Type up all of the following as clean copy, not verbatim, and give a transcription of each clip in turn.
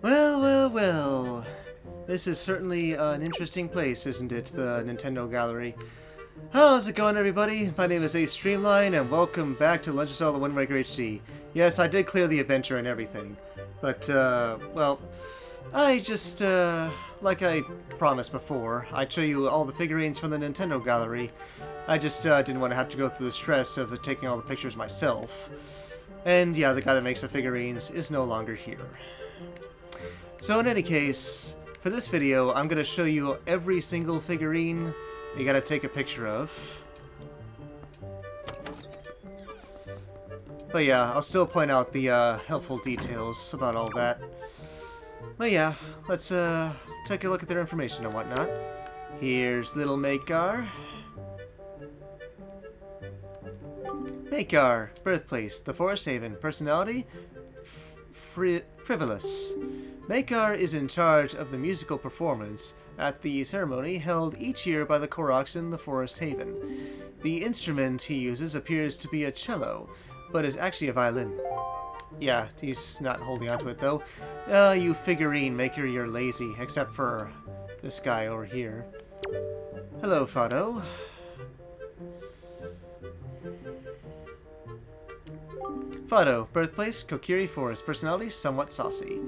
Well, well, well. This is certainly an interesting place, isn't it? The Nintendo Gallery. How's it going, everybody? My name is Ace Streamline, and welcome back to Legend of Zelda Wind Waker HD. Yes, I did clear the adventure and everything. But, well, I just, like I promised before, I'd show you all the figurines from the Nintendo Gallery. I just, didn't want to have to go through the stress of taking all the pictures myself. And, yeah, the guy that makes the figurines is no longer here. So in any case, for this video, I'm going to show you every single figurine you gotta take a picture of. But yeah, I'll still point out the helpful details about all that. But yeah, let's take a look at their information and whatnot. Here's little Makar. Makar, birthplace, the Forest Haven, personality, frivolous. Makar is in charge of the musical performance at the ceremony held each year by the Koroks in the Forest Haven. The instrument he uses appears to be a cello, but is actually a violin. Yeah, he's not holding onto it though. You figurine maker, you're lazy, except for this guy over here. Hello, Fado. Fado, birthplace, Kokiri Forest, personality, somewhat saucy.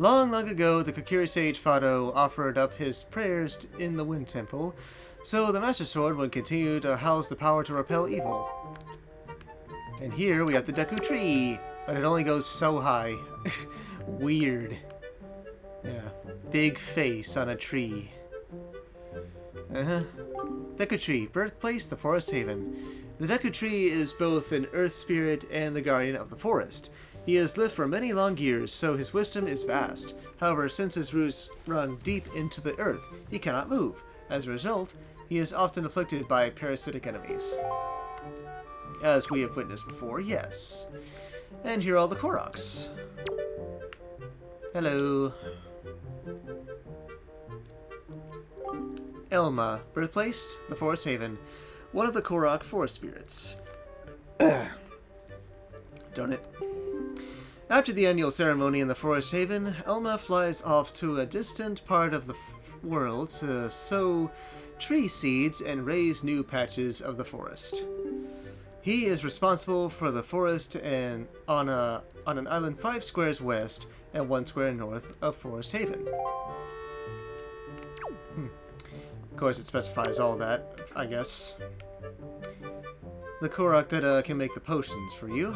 Long, long ago, the Kokiri sage Fado offered up his prayers in the Wind Temple, so the Master Sword would continue to house the power to repel evil. And here we have the Deku Tree, but it only goes so high. Weird. Yeah, big face on a tree. Deku Tree, birthplace, the Forest Haven. The Deku Tree is both an earth spirit and the guardian of the forest. He has lived for many long years, so his wisdom is vast. However, since his roots run deep into the earth, he cannot move. As a result, he is often afflicted by parasitic enemies. As we have witnessed before, yes. And here are all the Koroks. Hello. Elma, birthplace, the Forest Haven. One of the Korok forest spirits. Darn it. After the annual ceremony in the Forest Haven, Elma flies off to a distant part of the world to sow tree seeds and raise new patches of the forest. He is responsible for the forest and on an island 5 squares west and 1 square north of Forest Haven. Of course, it specifies all that, I guess. The Korok that can make the potions for you.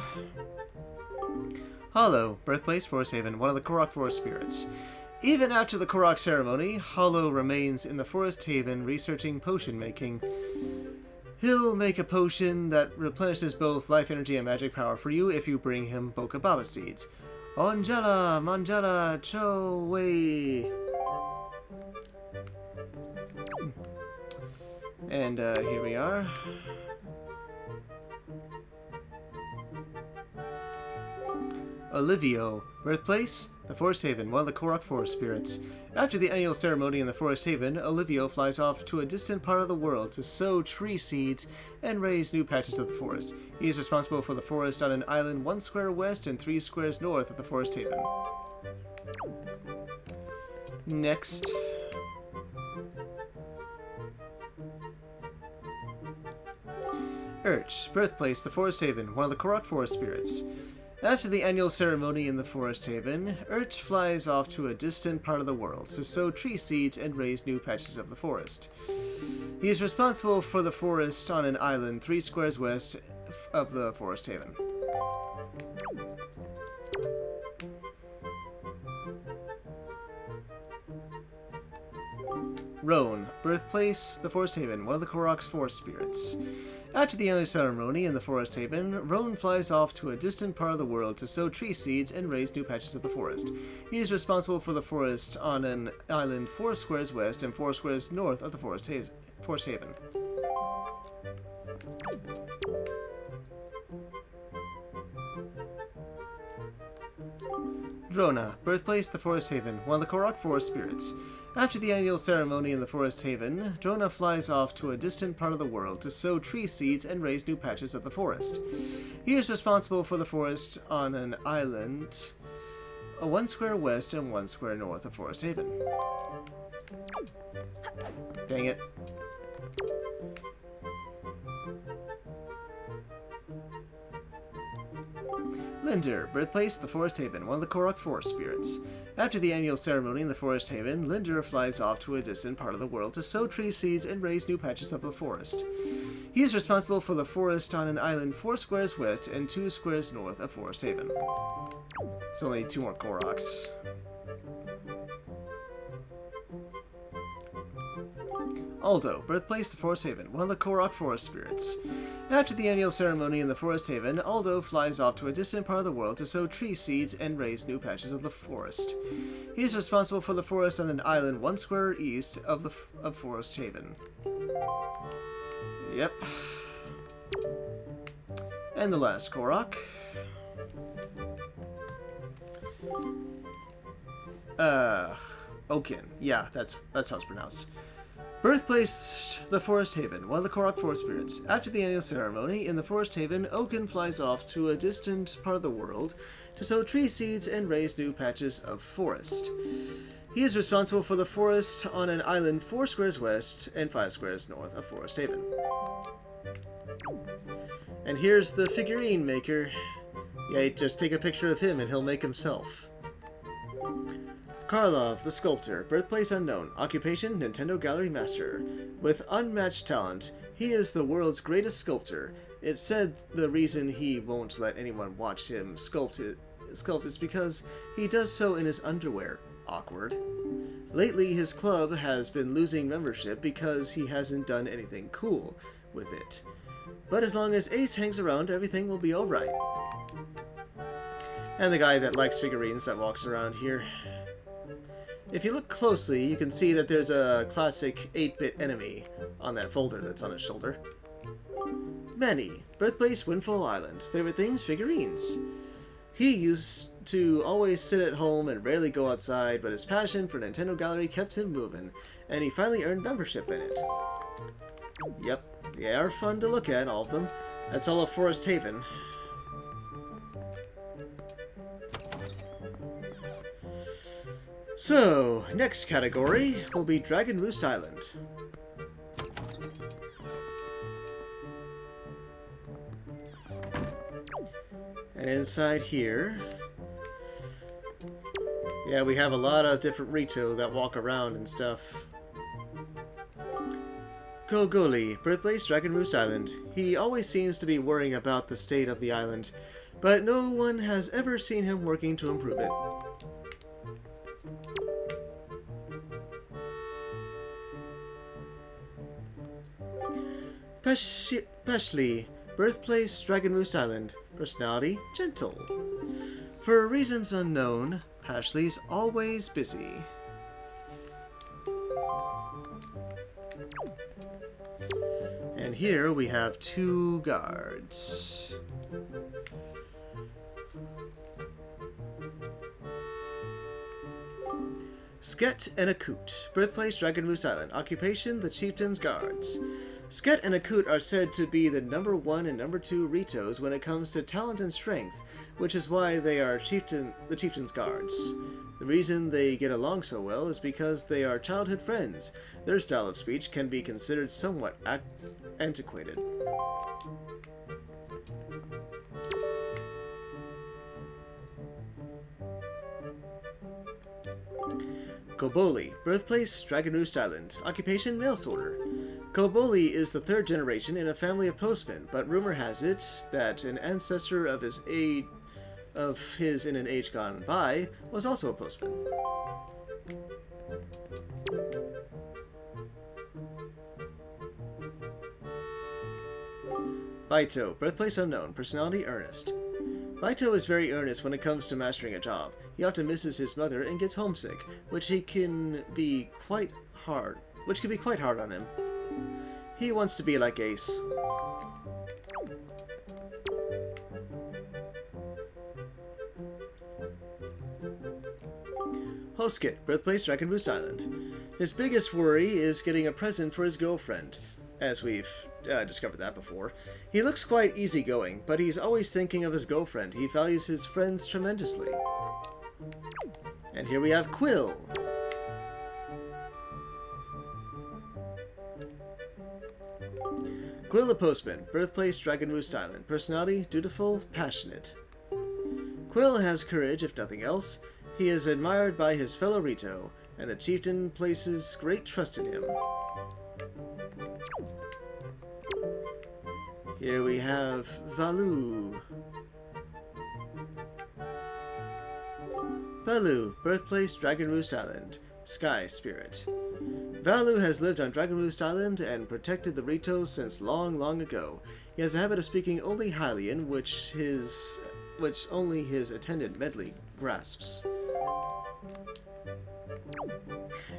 Hollow, birthplace, Forest Haven, one of the Korok forest spirits. Even after the Korok ceremony, Hollow remains in the Forest Haven researching potion making. He'll make a potion that replenishes both life energy and magic power for you if you bring him Bokababa seeds. Onjala, Manjala, Cho, Wei. And here we are. Olivio, birthplace, the Forest Haven, one of the Korok forest spirits. After the annual ceremony in the Forest Haven, Olivio flies off to a distant part of the world to sow tree seeds and raise new patches of the forest. He is responsible for the forest on an island 1 square west and 3 squares north of the Forest Haven. Next. Urch, birthplace, the Forest Haven, one of the Korok forest spirits. After the annual ceremony in the Forest Haven, Urch flies off to a distant part of the world to sow tree seeds and raise new patches of the forest. He is responsible for the forest on an island 3 squares west of the Forest Haven. Roan, birthplace, the Forest Haven, one of the Korok's forest spirits. After the annual ceremony in the Forest Haven, Roan flies off to a distant part of the world to sow tree seeds and raise new patches of the forest. He is responsible for the forest on an island 4 squares west and 4 squares north of the Forest Haven. Drona, birthplace, the Forest Haven, one of the Korok forest spirits. After the annual ceremony in the Forest Haven, Drona flies off to a distant part of the world to sow tree seeds and raise new patches of the forest. He is responsible for the forest on an island 1 square west and 1 square north of Forest Haven. Dang it. Linder, birthplace, the Forest Haven, one of the Korok forest spirits. After the annual ceremony in the Forest Haven, Linder flies off to a distant part of the world to sow tree seeds and raise new patches of the forest. He is responsible for the forest on an island 4 squares west and 2 squares north of Forest Haven. It's only 2 more Koroks. Aldo, birthplace, the Forest Haven, one of the Korok forest spirits. After the annual ceremony in the Forest Haven, Aldo flies off to a distant part of the world to sow tree seeds and raise new patches of the forest. He is responsible for the forest on an island 1 square east of Forest Haven. Yep. And the last Korok. Okin. Yeah, that's how it's pronounced. Birthplace, the Forest Haven, one of the Korok forest spirits. After the annual ceremony in the Forest Haven, Okin flies off to a distant part of the world to sow tree seeds and raise new patches of forest. He is responsible for the forest on an island 4 squares west and 5 squares north of Forest Haven. And here's the figurine maker. Yeah, just take a picture of him and he'll make himself. Karlov, the sculptor, birthplace unknown, occupation Nintendo Gallery Master. With unmatched talent, he is the world's greatest sculptor. It's said the reason he won't let anyone watch him sculpt is because he does so in his underwear. Awkward. Lately, his club has been losing membership because he hasn't done anything cool with it. But as long as Ace hangs around, everything will be alright. And the guy that likes figurines that walks around here. If you look closely, you can see that there's a classic 8-bit enemy on that folder that's on his shoulder. Manny, birthplace Windfall Island. Favorite things? Figurines. He used to always sit at home and rarely go outside, but his passion for Nintendo Gallery kept him moving, and he finally earned membership in it. Yep, they are fun to look at, all of them. That's all of Forest Haven. So, next category will be Dragon Roost Island. And inside here, yeah, we have a lot of different Rito that walk around and stuff. Gogoli, birthplace Dragon Roost Island. He always seems to be worrying about the state of the island, but no one has ever seen him working to improve it. Peshli, birthplace Dragon Roost Island. Personality, gentle. For reasons unknown, Pashli's always busy. And here we have 2 guards. Sket and Akut, birthplace Dragon Roost Island. Occupation, the Chieftain's Guards. Sket and Akut are said to be the number 1 and number 2 Ritos when it comes to talent and strength, which is why they are the Chieftain's Guards. The reason they get along so well is because they are childhood friends. Their style of speech can be considered somewhat antiquated. Koboli, birthplace Dragon Roost Island. Occupation, mail sorter. Koboli is the 3rd generation in a family of postmen, but rumor has it that an ancestor of his in an age gone by was also a postman. Baito, birthplace unknown, personality earnest. Baito is very earnest when it comes to mastering a job. He often misses his mother and gets homesick, which can be quite hard on him. He wants to be like Ace. Hoskit, birthplace Dragon Roost Island. His biggest worry is getting a present for his girlfriend, as we've discovered that before. He looks quite easygoing, but he's always thinking of his girlfriend. He values his friends tremendously. here we have Quill. Quill the Postman, birthplace Dragon Roost Island, personality dutiful, passionate. Quill has courage, if nothing else. He is admired by his fellow Rito, and the chieftain places great trust in him. Here we have Valu. Valu, birthplace Dragon Roost Island, sky spirit. Valu has lived on Dragon Roost Island and protected the Rito since long, long ago. He has a habit of speaking only Hylian, which only his attendant Medley grasps.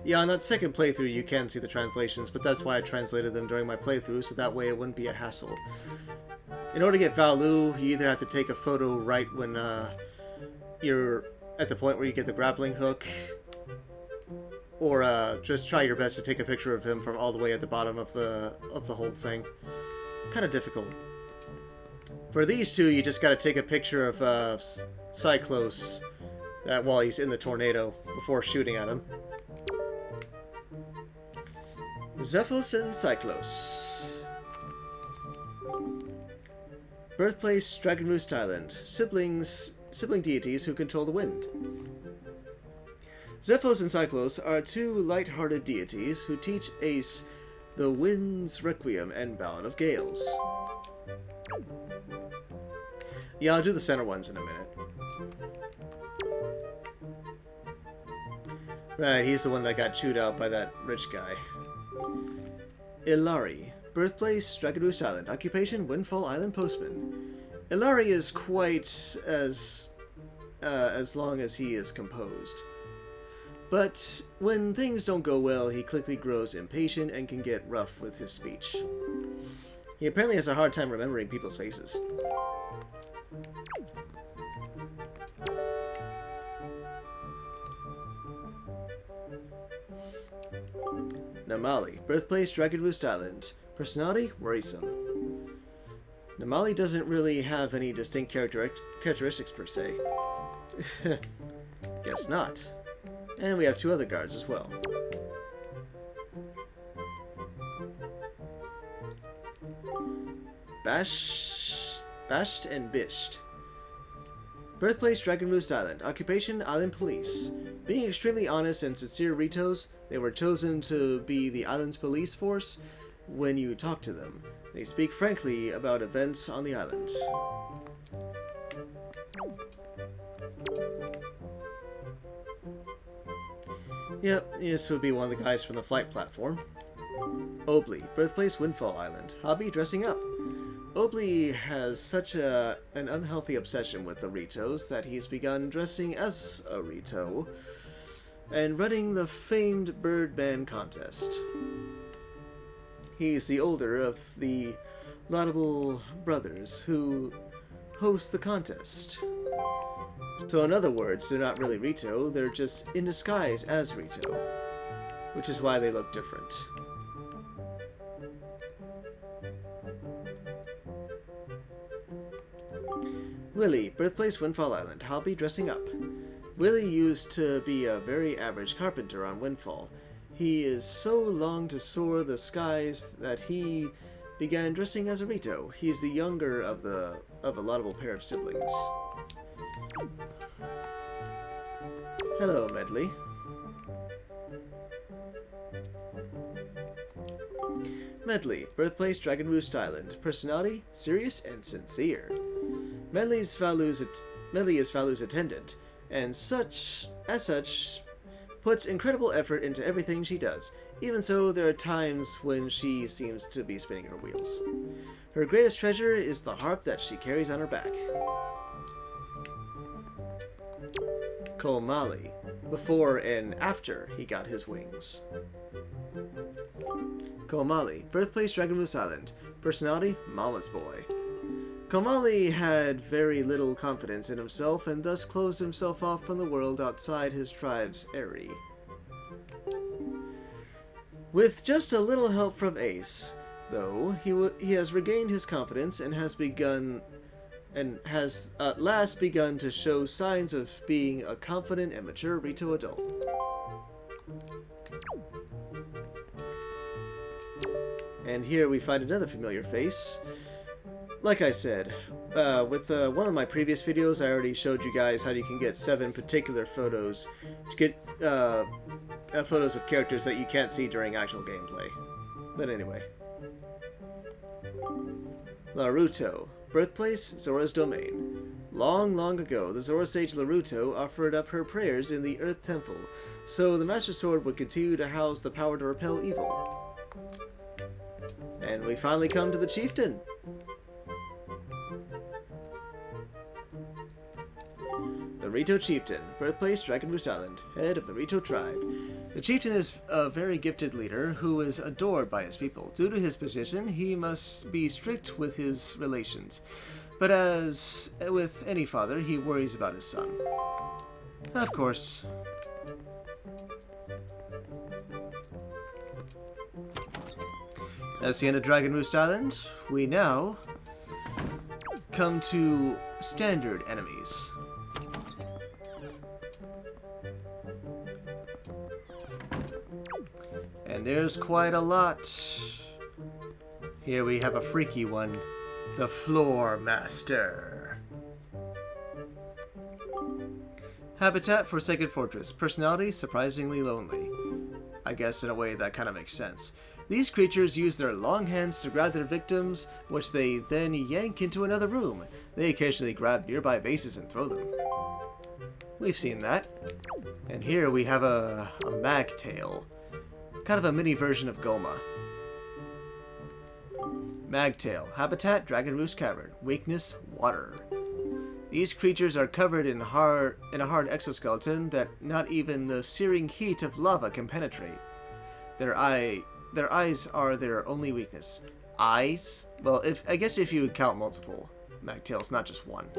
Yeah, on that second playthrough you can see the translations, but that's why I translated them during my playthrough, so that way it wouldn't be a hassle. In order to get Valu, you either have to take a photo right when you're at the point where you get the grappling hook, or just try your best to take a picture of him from all the way at the bottom of the whole thing. Kind of difficult. For these two, you just got to take a picture of Cyclos while he's in the tornado before shooting at him. Zephos and Cyclos. Birthplace Dragon Roost Island. Sibling deities who control the wind. Zephos and Cyclos are two light-hearted deities who teach Ace the wind's requiem and ballad of gales. Yeah, I'll do the center ones in a minute. Right, he's the one that got chewed out by that rich guy. Ilari. Birthplace, Dragon Roost Island. Occupation, Windfall Island Postman. Ilari is quite as long as he is composed. But when things don't go well, he quickly grows impatient and can get rough with his speech. He apparently has a hard time remembering people's faces. Namali. Birthplace, Dragon Roost Island. Personality, worrisome. Namali doesn't really have any distinct characteristics per se. Guess not. And we have two other guards as well. Basht and Bisht. Birthplace, Dragon Roost Island. Occupation, Island Police. Being extremely honest and sincere Ritos, they were chosen to be the island's police force. When you talk to them, they speak frankly about events on the island. Yep, this would be one of the guys from the flight platform. Obli, birthplace Windfall Island. Hobby, dressing up. Obli has such an unhealthy obsession with the Ritos that he's begun dressing as a Rito and running the famed Birdman contest. He's the older of the laudable brothers who host the contest. So in other words, they're not really Rito, they're just in disguise as Rito, which is why they look different. Willie, birthplace Windfall Island. Hobby, dressing up. Willie used to be a very average carpenter on Windfall. He is so long to soar the skies that he began dressing as a Rito. He's the younger of a laudable pair of siblings. Hello, Medley. Medley, birthplace Dragon Roost Island. Personality, serious and sincere. Medley is Valu's attendant, and as such, puts incredible effort into everything she does. Even so, there are times when she seems to be spinning her wheels. Her greatest treasure is the harp that she carries on her back. Komali, before and after he got his wings. Komali, birthplace Dragon Roost Island. Personality, Mama's boy. Komali had very little confidence in himself and thus closed himself off from the world outside his tribe's area. With just a little help from Ace, though, he has regained his confidence and has begun and has at last begun to show signs of being a confident and mature Rito adult. And here we find another familiar face. Like I said, with one of my previous videos, I already showed you guys how you can get 7 particular photos to get photos of characters that you can't see during actual gameplay. But anyway. Laruto. Birthplace, Zora's domain. Long, long ago, the Zora sage Laruto offered up her prayers in the Earth Temple, so the Master Sword would continue to house the power to repel evil. And we finally come to the Chieftain. The Rito Chieftain, birthplace Dragon Roost Island, head of the Rito tribe. The Chieftain is a very gifted leader who is adored by his people. Due to his position, he must be strict with his relations. But as with any father, he worries about his son. Of course. That's the end of Dragon Roost Island. We now come to standard enemies. And there's quite a lot. Here we have a freaky one. The Floor Master. Habitat, Forsaken Fortress. Personality, surprisingly lonely. I guess in a way that kind of makes sense. These creatures use their long hands to grab their victims, which they then yank into another room. They occasionally grab nearby bases and throw them. We've seen that. And here we have a Magtail. Kind of a mini version of Goma. Magtail. Habitat, Dragon Roost Cavern. Weakness, water. These creatures are covered in a hard exoskeleton that not even the searing heat of lava can penetrate. Their eyes are their only weakness. Eyes? Well, I guess if you would count multiple Magtails, not just one.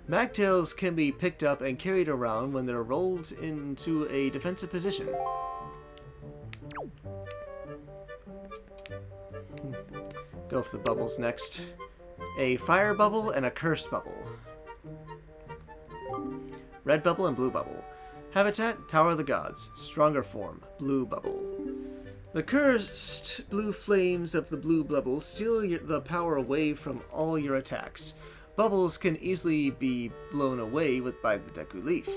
Magtails can be picked up and carried around when they're rolled into a defensive position. Go for the bubbles next. A fire bubble and a cursed bubble. Red bubble and blue bubble. Habitat, Tower of the Gods. Stronger form, blue bubble. The cursed blue flames of the blue bubble steal the power away from all your attacks. Bubbles can easily be blown away by the Deku Leaf.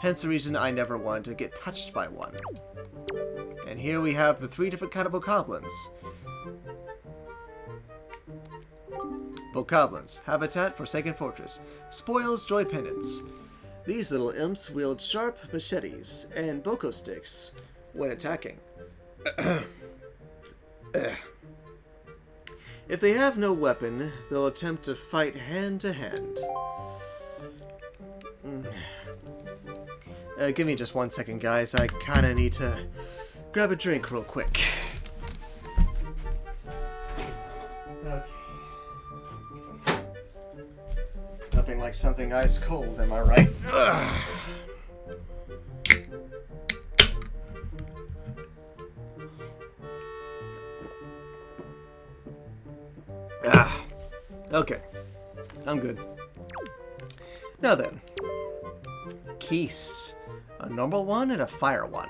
Hence the reason I never wanted to get touched by one. And here we have the 3 different kind of bokoblins. Bokoblins. Habitat, Forsaken Fortress. Spoils, Joy Pendants. These little imps wield sharp machetes and boko sticks when attacking. If they have no weapon, they'll attempt to fight hand to hand. Give me just 1 second, guys. I kinda need to grab a drink real quick. Okay. Nothing like something ice cold, am I right? Ugh. Okay. I'm good. Now then. Keese. A normal one and a fire one.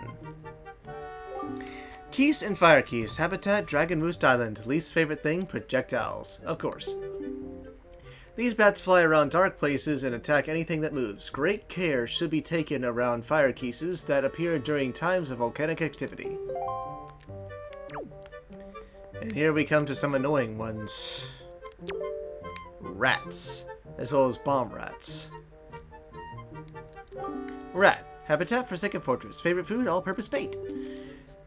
Keese and Fire Keese. Habitat, Dragon Roost Island. Least favorite thing, projectiles. Of course. These bats fly around dark places and attack anything that moves. Great care should be taken around fire Keeses that appear during times of volcanic activity. And here we come to some annoying ones. Rats, as well as bomb rats. Rat. Habitat, Forsaken Fortress. Favorite food, all-purpose bait.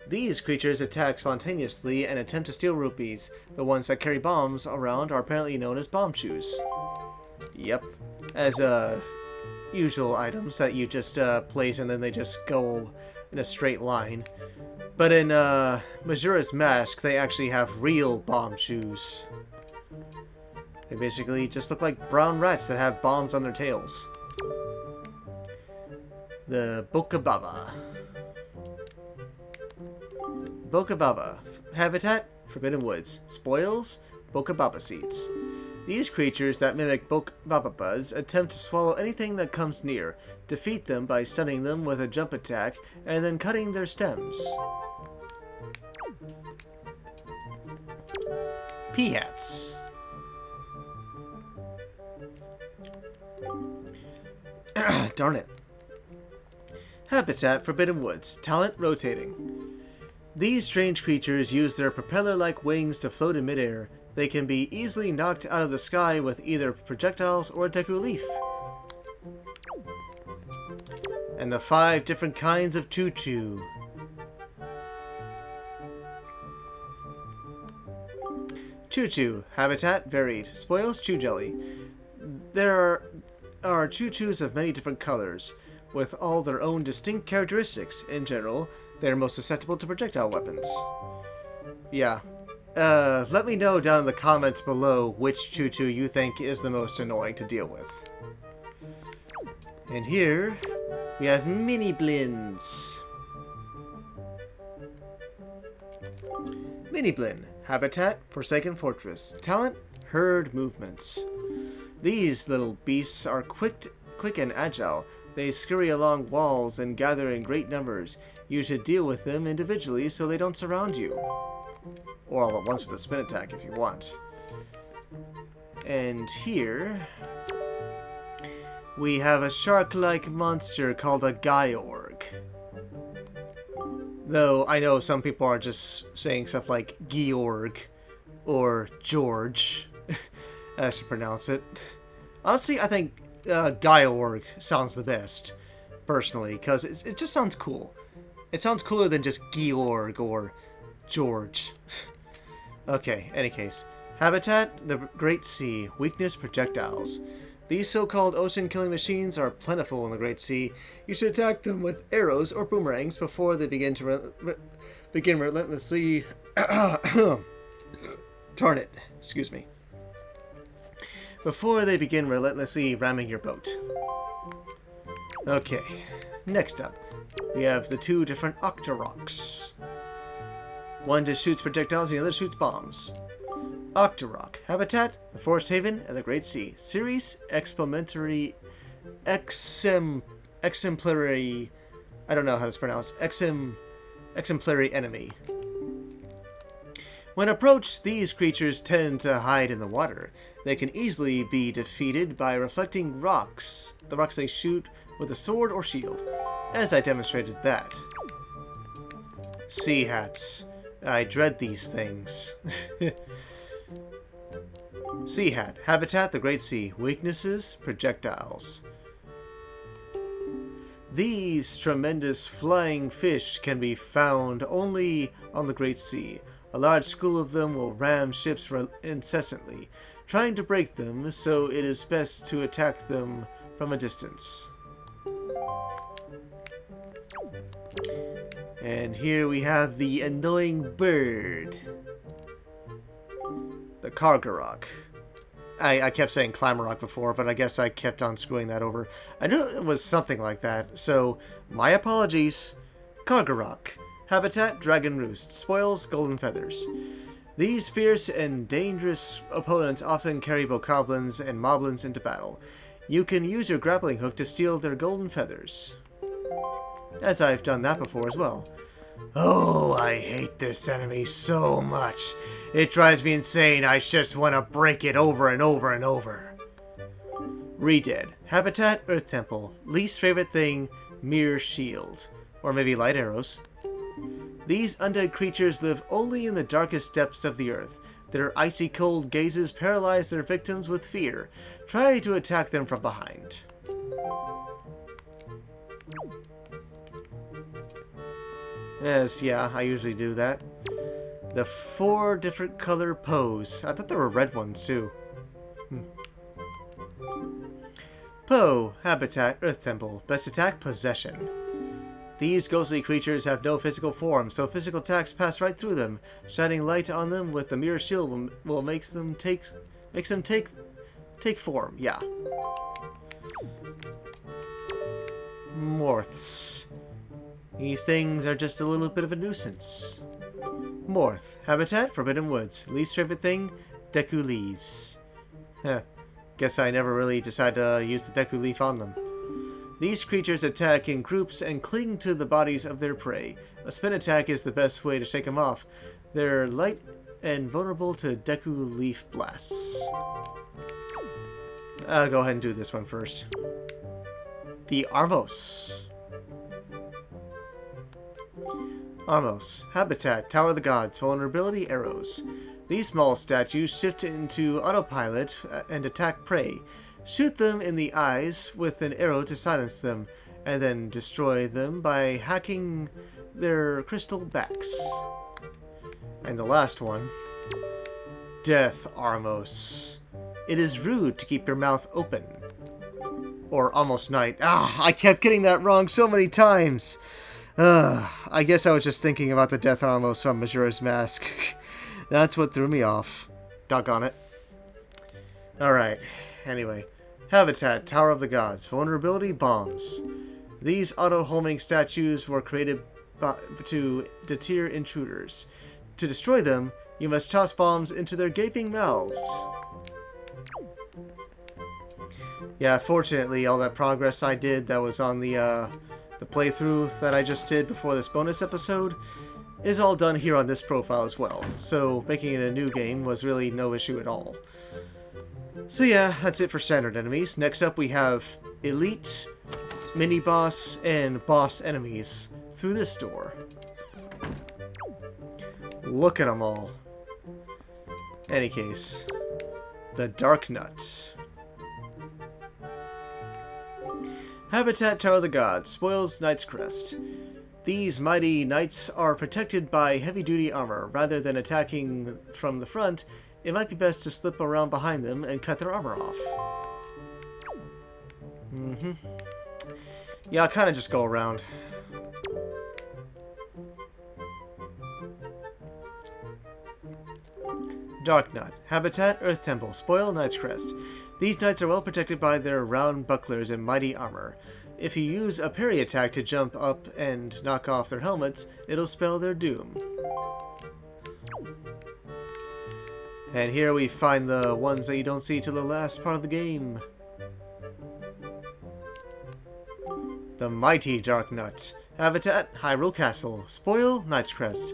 These creatures attack spontaneously and attempt to steal rupees. The ones that carry bombs around are apparently known as bomb shoes. Yep. As usual items that you just place and then they just go in a straight line. But in Majora's Mask, they actually have real bomb shoes. They basically just look like brown rats that have bombs on their tails. The Bokababa. Bokababa. Habitat, Forbidden Woods. Spoils, Bokababa seeds. These creatures that mimic Bababas attempt to swallow anything that comes near, defeat them by stunning them with a jump attack, and then cutting their stems. Peahats. Darn it. Habitat: Forbidden Woods. Talent: rotating. These strange creatures use their propeller-like wings to float in midair. They can be easily knocked out of the sky with either projectiles or a deku leaf. And the 5 different kinds of choo-choo. Choo-choo. Habitat: varied. Spoils: chew jelly. There are choo-choos of many different colors, with all their own distinct characteristics. In general, they are most susceptible to projectile weapons. Yeah. Let me know down in the comments below which choo-choo you think is the most annoying to deal with. And here, we have mini blins. Mini blin. Habitat: Forsaken Fortress. Talent: herd movements. These little beasts are quick and agile. They scurry along walls and gather in great numbers. You should deal with them individually so they don't surround you. Or all at once with a spin attack if you want. And here, we have a shark-like monster called a Gyorg. Though I know some people are just saying stuff like Georg or George, as to pronounce it. Honestly, I think Gyorg sounds the best, personally, because it just sounds cool. It sounds cooler than just Georg or George. Okay, any case. Habitat: the Great Sea. Weakness: projectiles. These so-called ocean-killing machines are plentiful in the Great Sea. You should attack them with arrows or boomerangs before they begin to begin relentlessly... Darn it. Excuse me. Before they begin relentlessly ramming your boat. Okay, next up, we have the 2 different Octoroks. One just shoots projectiles, and the other shoots bombs. Octorok. Habitat: the Forest Haven and the Great Sea. Series: exemplary... I don't know how that's pronounced. Exemplary enemy. When approached, these creatures tend to hide in the water. They can easily be defeated by reflecting rocks. The rocks they shoot with a sword or shield, as I demonstrated that. Sea hats. I dread these things. Sea hat. Habitat: the Great Sea. Weaknesses: projectiles. These tremendous flying fish can be found only on the Great Sea. A large school of them will ram ships incessantly, trying to break them, so it is best to attack them from a distance. And here we have the annoying bird. The Kargarok. I kept saying Clamorock before, but I guess I kept on screwing that over. I knew it was something like that, so my apologies. Kargarok. Habitat: Dragon Roost. Spoils: golden feathers. These fierce and dangerous opponents often carry bokoblins and moblins into battle. You can use your grappling hook to steal their golden feathers. As I've done that before as well. Oh, I hate this enemy so much. It drives me insane. I just want to break it over and over and over. Redead. Habitat: Earth Temple. Least favorite thing: mirror shield. Or maybe light arrows. These undead creatures live only in the darkest depths of the earth. Their icy cold gazes paralyze their victims with fear. Try to attack them from behind. Yes, yeah, I usually do that. The 4 different color pose. I thought there were red ones too. Poe. Habitat: Earth Temple. Best attack: Possession. These ghostly creatures have no physical form, so physical attacks pass right through them. Shining light on them with the mirror shield will make them take form. Yeah. Morths. These things are just a little bit of a nuisance. Morth. Habitat: Forbidden Woods. Least favorite thing: deku leaves. Heh, guess I never really decided to use the Deku Leaf on them. These creatures attack in groups and cling to the bodies of their prey. A spin attack is the best way to shake them off. They're light and vulnerable to Deku Leaf blasts. I'll go ahead and do this one first. The Armos. Armos. Habitat, Tower of the Gods, Vulnerability, Arrows. These small statues shift into autopilot and attack prey. Shoot them in the eyes with an arrow to silence them, and then destroy them by hacking their crystal backs. And the last one. Death Armos. It is rude to keep your mouth open. Or almost night. I kept getting that wrong so many times. I guess I was just thinking about the Death Armos from Majora's Mask. That's what threw me off. Doggone it. Alright, anyway. Habitat, Tower of the Gods. Vulnerability, Bombs. These auto-homing statues were created to deter intruders. To destroy them, you must toss bombs into their gaping mouths. Yeah, fortunately, all that progress I did that was on the playthrough that I just did before this bonus episode is all done here on this profile as well. So making it a new game was really no issue at all. So yeah, that's it for standard enemies. Next up we have Elite, Mini-Boss, and Boss enemies through this door. Look at them all. Any case, the Dark Nut. Habitat, Tower of the Gods, spoils Knight's Crest. These mighty knights are protected by heavy-duty armor. Rather than attacking from the front, it might be best to slip around behind them and cut their armor off. Yeah, I'll kind of just go around. Dark Nut. Habitat, Earth Temple, spoil Knight's Crest. These knights are well protected by their round bucklers and mighty armor. If you use a parry attack to jump up and knock off their helmets, it'll spell their doom. And here we find the ones that you don't see till the last part of the game. The Mighty Dark Nut. Habitat, Hyrule Castle. Spoil, Knight's Crest.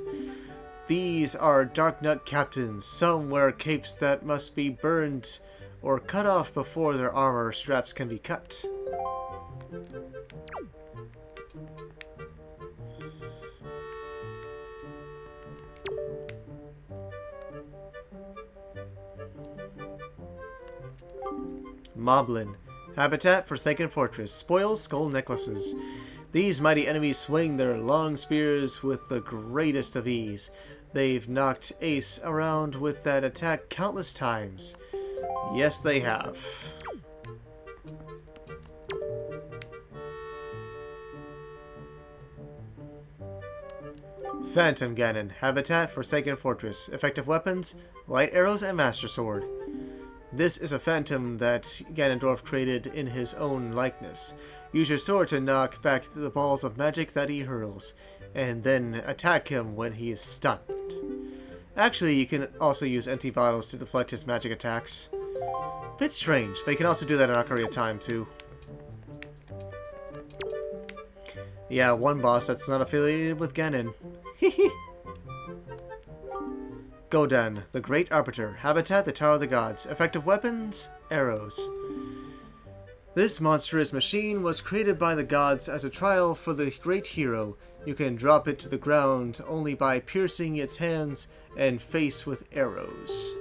These are Dark Nut captains. Some wear capes that must be burned or cut off before their armor straps can be cut. Moblin. Habitat, Forsaken Fortress. Spoils, Skull Necklaces. These mighty enemies swing their long spears with the greatest of ease. They've knocked Ace around with that attack countless times. Yes, they have. Phantom Ganon. Habitat, Forsaken Fortress. Effective weapons, light arrows and Master Sword. This is a phantom that Ganondorf created in his own likeness. Use your sword to knock back the balls of magic that he hurls, and then attack him when he is stunned. Actually, you can also use empty bottles to deflect his magic attacks. Bit strange, but you can also do that in Ocarina of Time too. Yeah, one boss that's not affiliated with Ganon. Godan, the Great Arbiter. Habitat, the Tower of the Gods. Effective weapons, arrows. This monstrous machine was created by the gods as a trial for the great hero. You can drop it to the ground only by piercing its hands and face with arrows.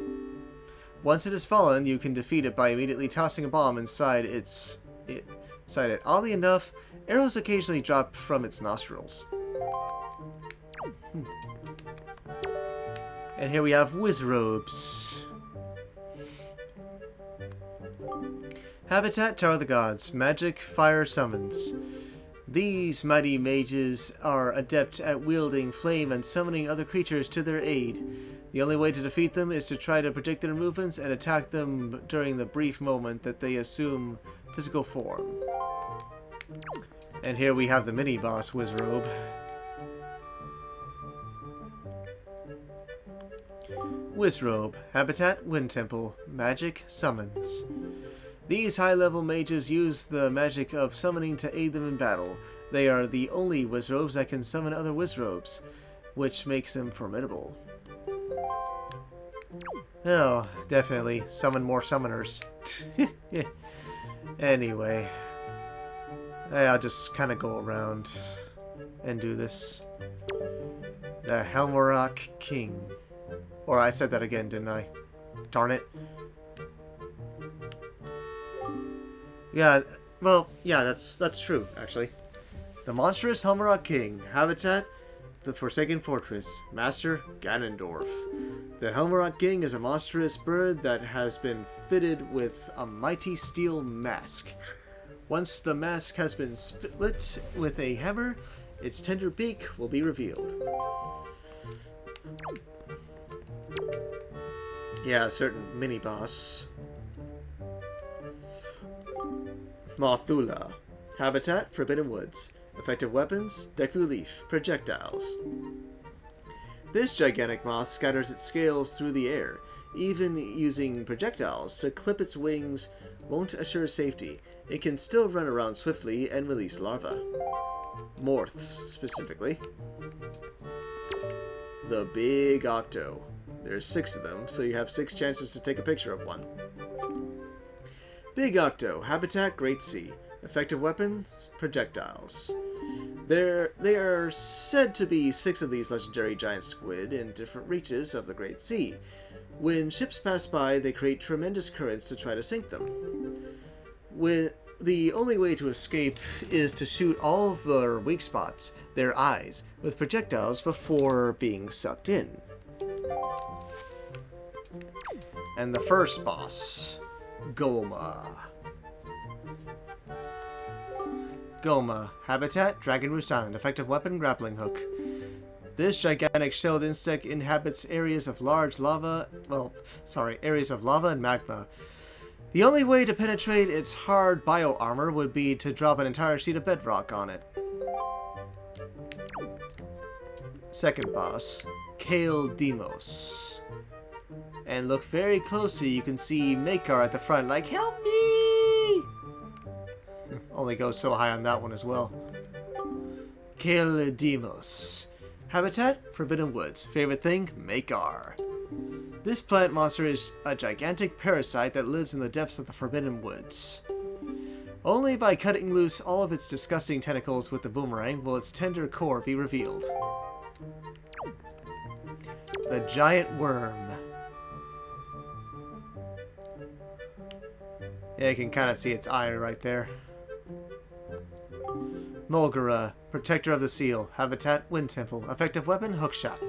Once it has fallen, you can defeat it by immediately tossing a bomb inside it. Oddly enough, arrows occasionally drop from its nostrils. And here we have Wizrobes. Habitat, Tower of the Gods. Magic, Fire Summons. These mighty mages are adept at wielding flame and summoning other creatures to their aid. The only way to defeat them is to try to predict their movements and attack them during the brief moment that they assume physical form. And here we have the mini-boss Wizrobe. Wizrobe, Habitat, Wind Temple, Magic, Summons. These high-level mages use the magic of summoning to aid them in battle. They are the only Wizrobes that can summon other Wizrobes, which makes them formidable. Oh, definitely. Summon more summoners. Anyway. I'll just kind of go around and do this. The Helmarock King. Or I said that again, didn't I? Darn it. Yeah, well, yeah, that's true, actually. The monstrous Helmarock King. Habitat, the Forsaken Fortress. Master, Ganondorf. The Helmarock King is a monstrous bird that has been fitted with a mighty steel mask. Once the mask has been split with a hammer, its tender beak will be revealed. Yeah, a certain mini-boss. Mothula. Habitat, Forbidden Woods. Effective weapons, Deku Leaf, projectiles. This gigantic moth scatters its scales through the air. Even using projectiles to clip its wings won't assure safety. It can still run around swiftly and release larvae. Morths, specifically. The Big Octo. There's 6 of them, so you have 6 chances to take a picture of one. Big Octo, Habitat, Great Sea. Effective weapons, projectiles. They are said to be 6 of these legendary giant squid in different reaches of the Great Sea. When ships pass by, they create tremendous currents to try to sink them. The only way to escape is to shoot all of their weak spots, their eyes, with projectiles before being sucked in. And the first boss, Goma. Goma, Habitat, Dragon Roost Island, effective weapon, grappling hook. This gigantic shelled insect inhabits areas of areas of lava and magma. The only way to penetrate its hard bio-armor would be to drop an entire sheet of bedrock on it. Second boss, Kale Demos. And look very closely, you can see Makar at the front like, "Help me!" Only goes so high on that one as well. Kale Demos. Habitat, Forbidden Woods. Favorite thing, Makar. This plant monster is a gigantic parasite that lives in the depths of the Forbidden Woods. Only by cutting loose all of its disgusting tentacles with the boomerang will its tender core be revealed. The Giant Worm. Yeah, you can kind of see its eye right there. Mulgara, Protector of the Seal. Habitat, Wind Temple. Effective weapon, Hookshot.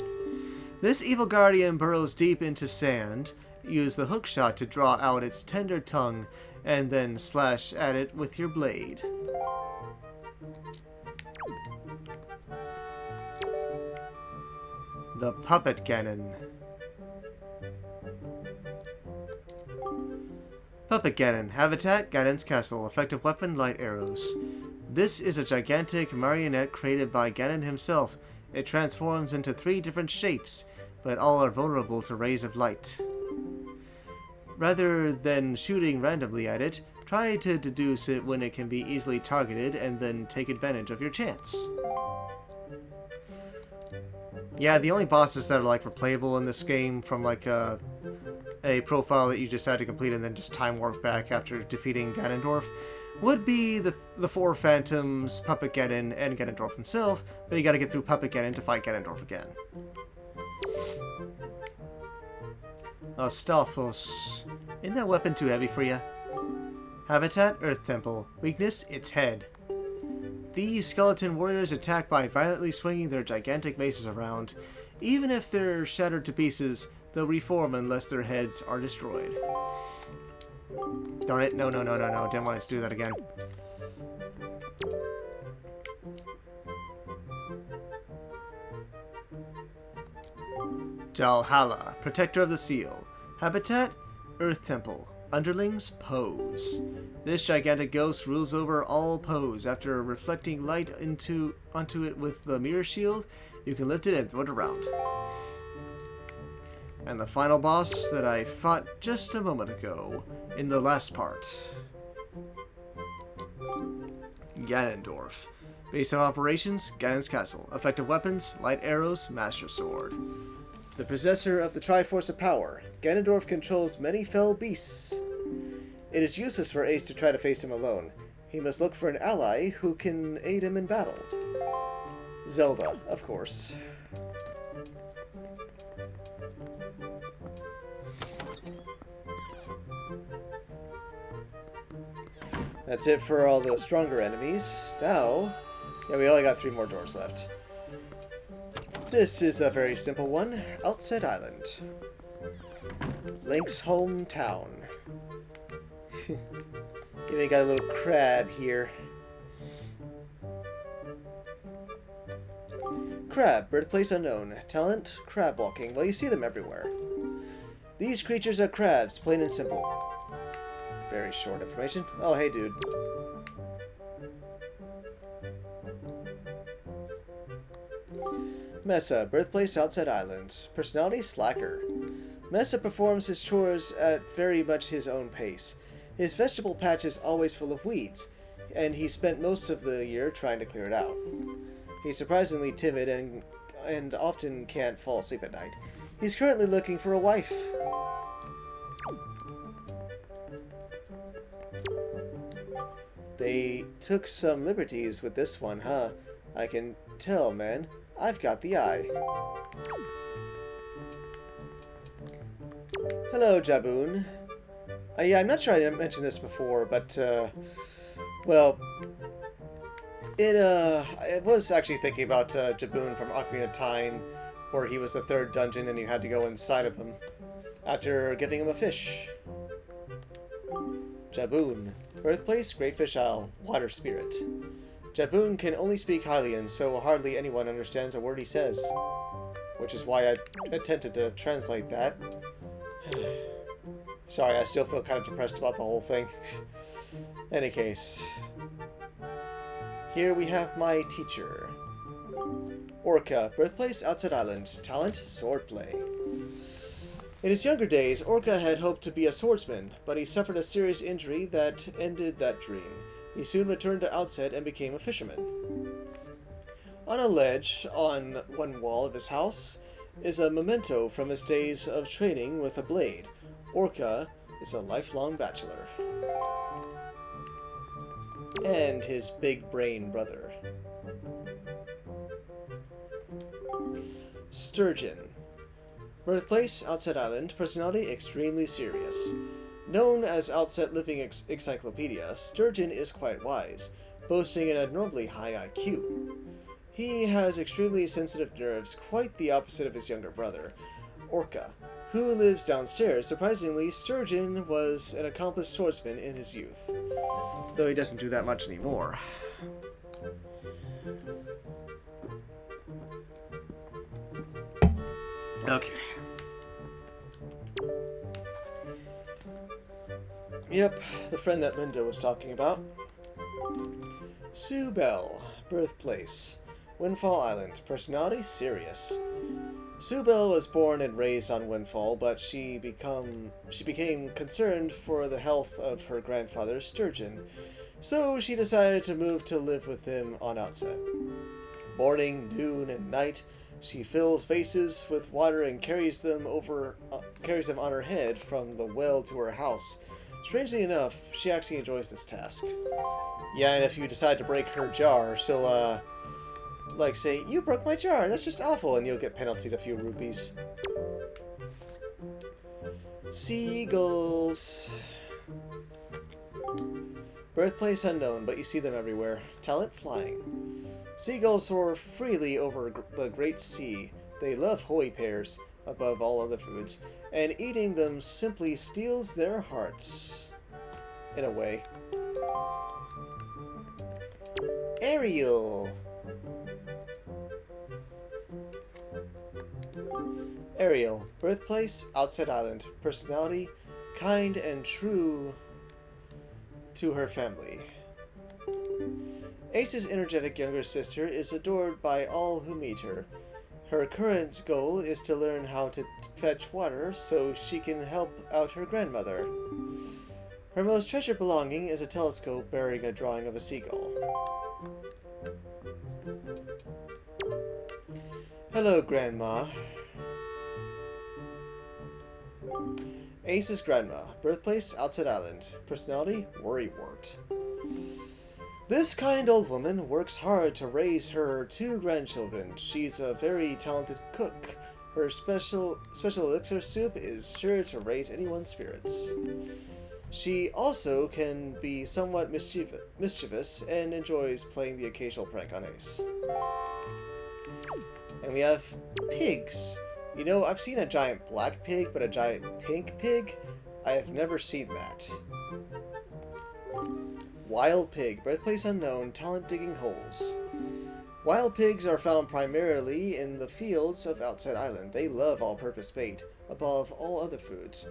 This evil guardian burrows deep into sand. Use the hookshot to draw out its tender tongue, and then slash at it with your blade. The Puppet Ganon. Puppet Ganon. Habitat, Ganon's Castle. Effective weapon, light arrows. This is a gigantic marionette created by Ganon himself. It transforms into 3 different shapes, but all are vulnerable to rays of light. Rather than shooting randomly at it, try to deduce it when it can be easily targeted and then take advantage of your chance. Yeah, the only bosses that are like replayable in this game from like a profile that you just had to complete and then just time warp back after defeating Ganondorf would be the 4 Phantoms, Puppet Ganon, and Ganondorf himself, but you gotta get through Puppet Ganon to fight Ganondorf again. Astolfos. Isn't that weapon too heavy for you? Habitat, Earth Temple. Weakness, its head. These skeleton warriors attack by violently swinging their gigantic maces around. Even if they're shattered to pieces, they'll reform unless their heads are destroyed. Darn it, no. Didn't want it to do that again. Dalhala, Protector of the Seal. Habitat, Earth Temple. Underlings, Pose. This gigantic ghost rules over all Pose. After reflecting light onto it with the mirror shield, you can lift it and throw it around. And the final boss that I fought just a moment ago in the last part. Ganondorf. Base of operations, Ganon's Castle. Effective weapons, light arrows, Master Sword. The possessor of the Triforce of Power, Ganondorf controls many fell beasts. It is useless for Ace to try to face him alone. He must look for an ally who can aid him in battle. Zelda, of course. That's it for all the stronger enemies. Now, yeah, we only got 3 more doors left. This is a very simple one. Outset Island. Link's hometown. Even got a little crab here. Crab, birthplace unknown. Talent, crab walking. Well, you see them everywhere. These creatures are crabs, plain and simple. Very short information. Oh, hey, dude. Mesa, birthplace Outset Island. Personality, slacker. Mesa performs his chores at very much his own pace. His vegetable patch is always full of weeds, and he spent most of the year trying to clear it out. He's surprisingly timid and often can't fall asleep at night. He's currently looking for a wife. They took some liberties with this one, huh? I can tell, man. I've got the eye. Hello, Jaboon. Yeah, I'm not sure I mentioned this before, but, well, I was actually thinking about Jaboon from Ocarina of Time, where he was the 3rd dungeon and you had to go inside of him after giving him a fish. Jaboon. Birthplace, Greatfish Isle, Water Spirit. Jaboon can only speak Hylian, so hardly anyone understands a word he says. Which is why I attempted to translate that. Sorry, I still feel kind of depressed about the whole thing. Any case. Here we have my teacher. Orca, birthplace, Outset Island. Talent, swordplay. In his younger days, Orca had hoped to be a swordsman, but he suffered a serious injury that ended that dream. He soon returned to Outset and became a fisherman. On a ledge on one wall of his house is a memento from his days of training with a blade. Orca is a lifelong bachelor. And his big brain brother. Sturgeon. Birthplace, Outset Island. Personality, extremely serious. Known as Outset Living Encyclopedia, Sturgeon is quite wise, boasting an abnormally high IQ. He has extremely sensitive nerves, quite the opposite of his younger brother, Orca, who lives downstairs. Surprisingly, Sturgeon was an accomplished swordsman in his youth, though he doesn't do that much anymore. Okay. Yep, the friend that Linda was talking about. Sue Bell, birthplace, Windfall Island, personality, serious. Sue Bell was born and raised on Windfall, but she became concerned for the health of her grandfather, Sturgeon, so she decided to move to live with him on Outset. Morning, noon, and night, she fills vases with water and carries them on her head from the well to her house. Strangely enough, she actually enjoys this task. Yeah, and if you decide to break her jar, she'll, like, say, "You broke my jar, that's just awful," and you'll get penaltied a few rupees. Seagulls. Birthplace unknown, but you see them everywhere. Talent, flying. Seagulls soar freely over the great sea. They love hoey pears above all other foods, and eating them simply steals their hearts. In a way. Ariel. Ariel, birthplace, Outset Island. Personality, kind and true to her family. Ace's energetic younger sister is adored by all who meet her. Her current goal is to learn how to fetch water so she can help out her grandmother. Her most treasured belonging is a telescope bearing a drawing of a seagull. Hello, Grandma. Ace's grandma. Birthplace, Outside Island. Personality, Worrywart. This kind old woman works hard to raise her two grandchildren. She's a very talented cook. Her special elixir soup is sure to raise anyone's spirits. She also can be somewhat mischievous and enjoys playing the occasional prank on Ace. And we have pigs. You know, I've seen a giant black pig, but a giant pink pig? I have never seen that. Wild pig, birthplace unknown, talent digging holes. Wild pigs are found primarily in the fields of Outside Island. They love all-purpose bait above all other foods,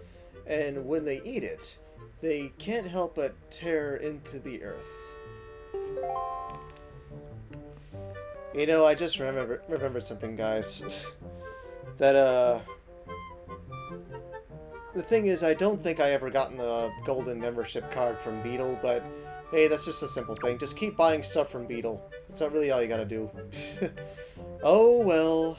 and when they eat it, they can't help but tear into the earth. You know, I just remembered something, guys. That, the thing is, I don't think I ever gotten the golden membership card from Beetle, but hey, that's just a simple thing. Just keep buying stuff from Beetle. That's not really all you gotta do. Oh, well.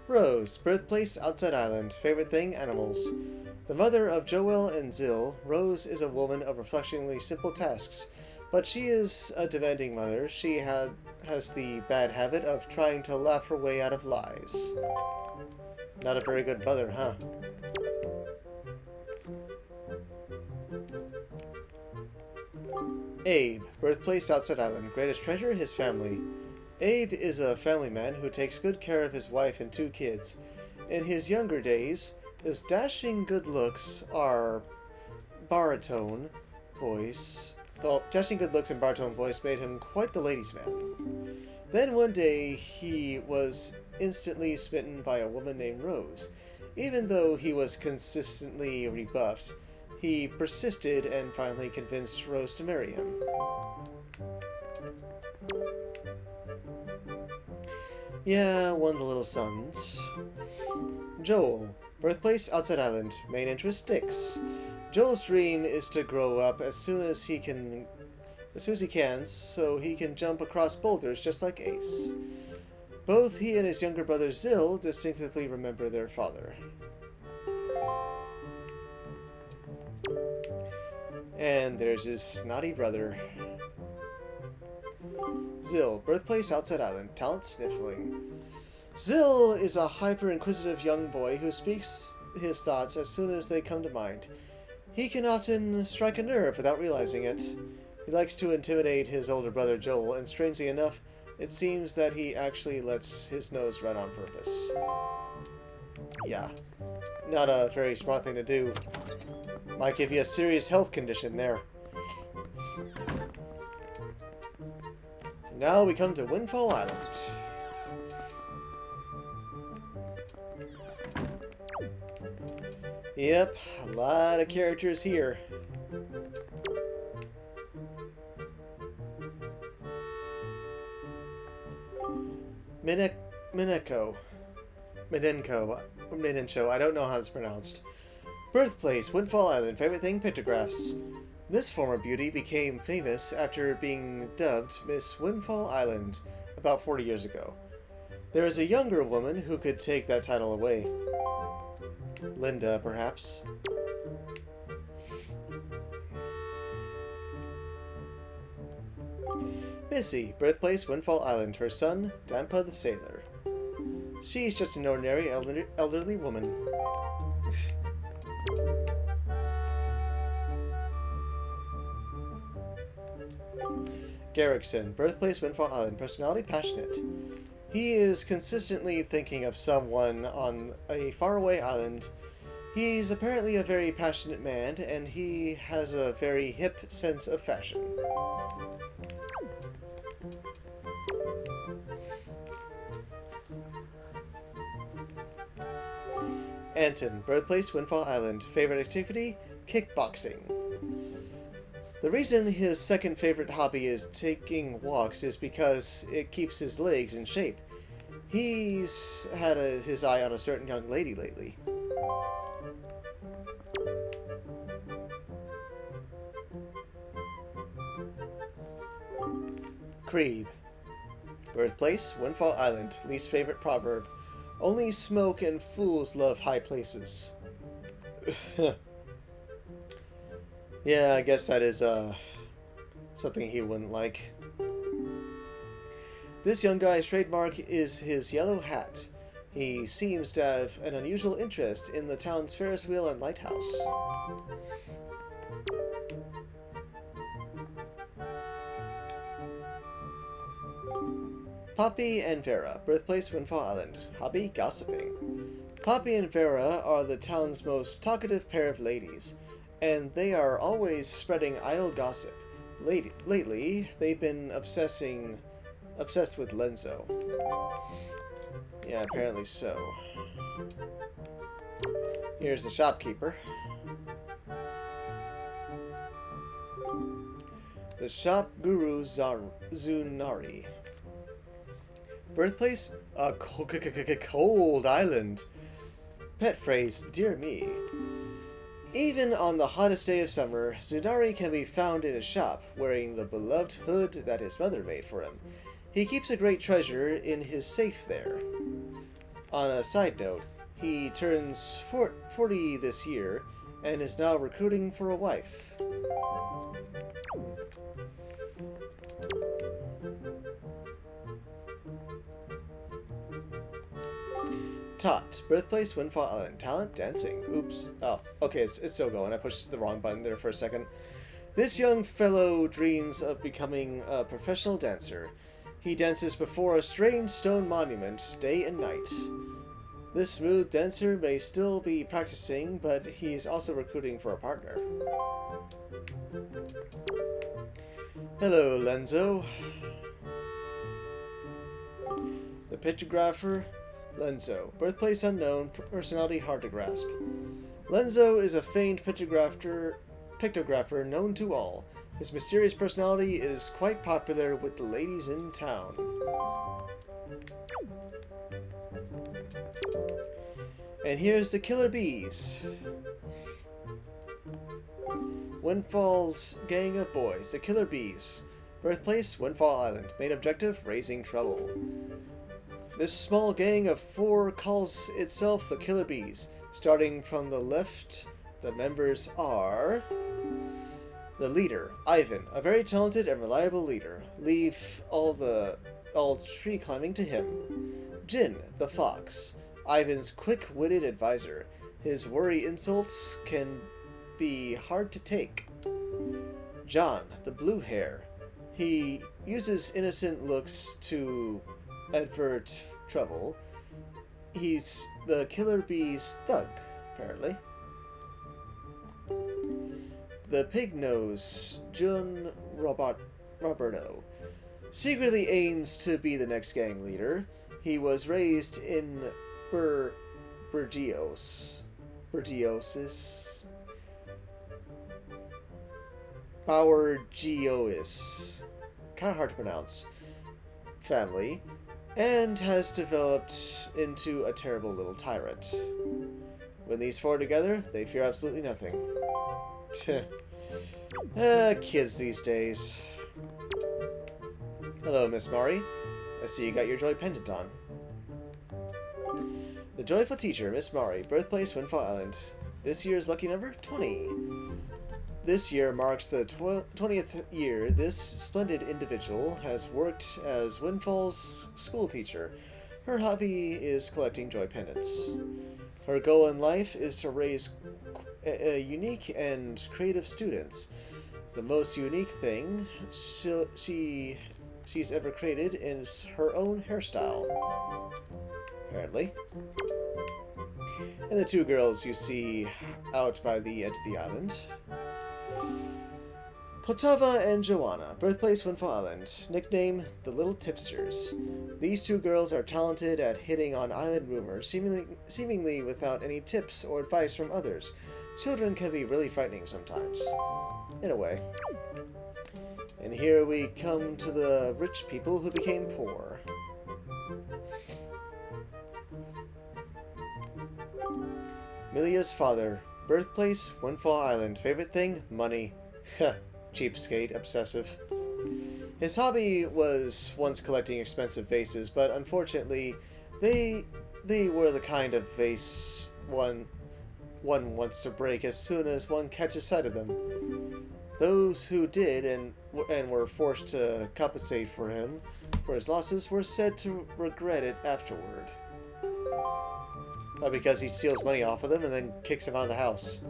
Rose, birthplace, Outside Island. Favorite thing, animals. The mother of Joel and Zill, Rose is a woman of reflectionally simple tasks. But she is a demanding mother. She has the bad habit of trying to laugh her way out of lies. Not a very good mother, huh? Abe, birthplace, Outside Island. Greatest treasure, his family. Abe is a family man who takes good care of his wife and two kids. In his younger days, his dashing good looks are baritone voice. Well, dashing good looks and baritone voice made him quite the ladies' man. Then one day, he was instantly smitten by a woman named Rose. Even though he was consistently rebuffed, he persisted and finally convinced Rose to marry him. Yeah, one of the little sons. Joel, birthplace, Outside Island. Main interest, sticks. Joel's dream is to grow up as soon as he can, so he can jump across boulders just like Ace. Both he and his younger brother Zill distinctively remember their father. And there's his snotty brother. Zill, birthplace, Outside Island. Talent, sniffling. Zill is a hyper-inquisitive young boy who speaks his thoughts as soon as they come to mind. He can often strike a nerve without realizing it. He likes to intimidate his older brother Joel, and strangely enough, it seems that he actually lets his nose run on purpose. Yeah, not a very smart thing to do. Might give you a serious health condition there. Now we come to Windfall Island. Yep, a lot of characters here. Minenko. I don't know how it's pronounced. Birthplace, Windfall Island. Favorite thing, pictographs. This former beauty became famous after being dubbed Miss Windfall Island about 40 years ago. There is a younger woman who could take that title away. Linda, perhaps. Missy, birthplace, Windfall Island. Her son, Dampa the Sailor. She's just an ordinary elderly woman. Garrickson, birthplace, Windfall Island. Personality, passionate. He is consistently thinking of someone on a faraway island. He's apparently a very passionate man, and he has a very hip sense of fashion. Anton, birthplace, Windfall Island. Favorite activity? Kickboxing. The reason his second favorite hobby is taking walks is because it keeps his legs in shape. He's had his eye on a certain young lady lately. Crebe. Birthplace, Windfall Island. Least favorite proverb. Only smoke and fools love high places. Yeah, I guess that is something he wouldn't like. This young guy's trademark is his yellow hat. He seems to have an unusual interest in the town's Ferris wheel and lighthouse. Poppy and Vera, birthplace Windfall Island. Hobby, gossiping. Poppy and Vera are the town's most talkative pair of ladies, and they are always spreading idle gossip. Lately, they've been obsessed with Lenzo. Yeah, apparently so. Here's the shopkeeper. The shop guru Zunari. Birthplace? A cold island. Pet phrase, dear me. Even on the hottest day of summer, Zunari can be found in his shop, wearing the beloved hood that his mother made for him. He keeps a great treasure in his safe there. On a side note, he turns 40 this year, and is now recruiting for a wife. Tot, birthplace Windfall Island, talent dancing. Oops. Oh, okay, it's still going. I pushed the wrong button there for a second. This young fellow dreams of becoming a professional dancer. He dances before a strange stone monument day and night. This smooth dancer may still be practicing, but he is also recruiting for a partner. Hello, Lenzo. The pictographer, Lenzo. Birthplace unknown, personality hard to grasp. Lenzo is a famed pictographer known to all. His mysterious personality is quite popular with the ladies in town. And here's the Killer Bees. Windfall's gang of boys, the Killer Bees. Birthplace, Windfall Island. Main objective, raising trouble. This small gang of 4 calls itself the Killer Bees. Starting from the left, the members are... The leader, Ivan, a very talented and reliable leader. Leave all tree climbing to him. Jin, the fox, Ivan's quick-witted advisor. His worry insults can be hard to take. John, the blue hair. He uses innocent looks to avert trouble. He's the Killer Bee's thug, apparently. The pig nose, Jun Roberto, secretly aims to be the next gang leader. He was raised in Burgiosis, kind of hard to pronounce, family, and has developed into a terrible little tyrant. When these 4 together, they fear absolutely nothing. Kids these days. Hello, Miss Mari. I see you got your joy pendant on. The joyful teacher, Miss Mari, birthplace Windfall Island. This year's lucky number, 20. This year marks the 20th year this splendid individual has worked as Windfall's school teacher. Her hobby is collecting joy pendants. Her goal in life is to raise unique and creative students. The most unique thing she's ever created is her own hairstyle, apparently. And the 2 girls you see out by the edge of the island. Poltava and Joanna, birthplace Windfall Island, nickname the Little Tipsters. These 2 girls are talented at hitting on island rumors, seemingly without any tips or advice from others. Children can be really frightening sometimes. in a way. And here we come to the rich people who became poor. Milia's father. Birthplace, Windfall Island. Favorite thing? Money. Cheapskate, obsessive. His hobby was once collecting expensive vases, but unfortunately, they were the kind of vase one wants to break as soon as one catches sight of them. Those who did and were forced to compensate for his losses were said to regret it afterward. Because he steals money off of them and then kicks them out of the house.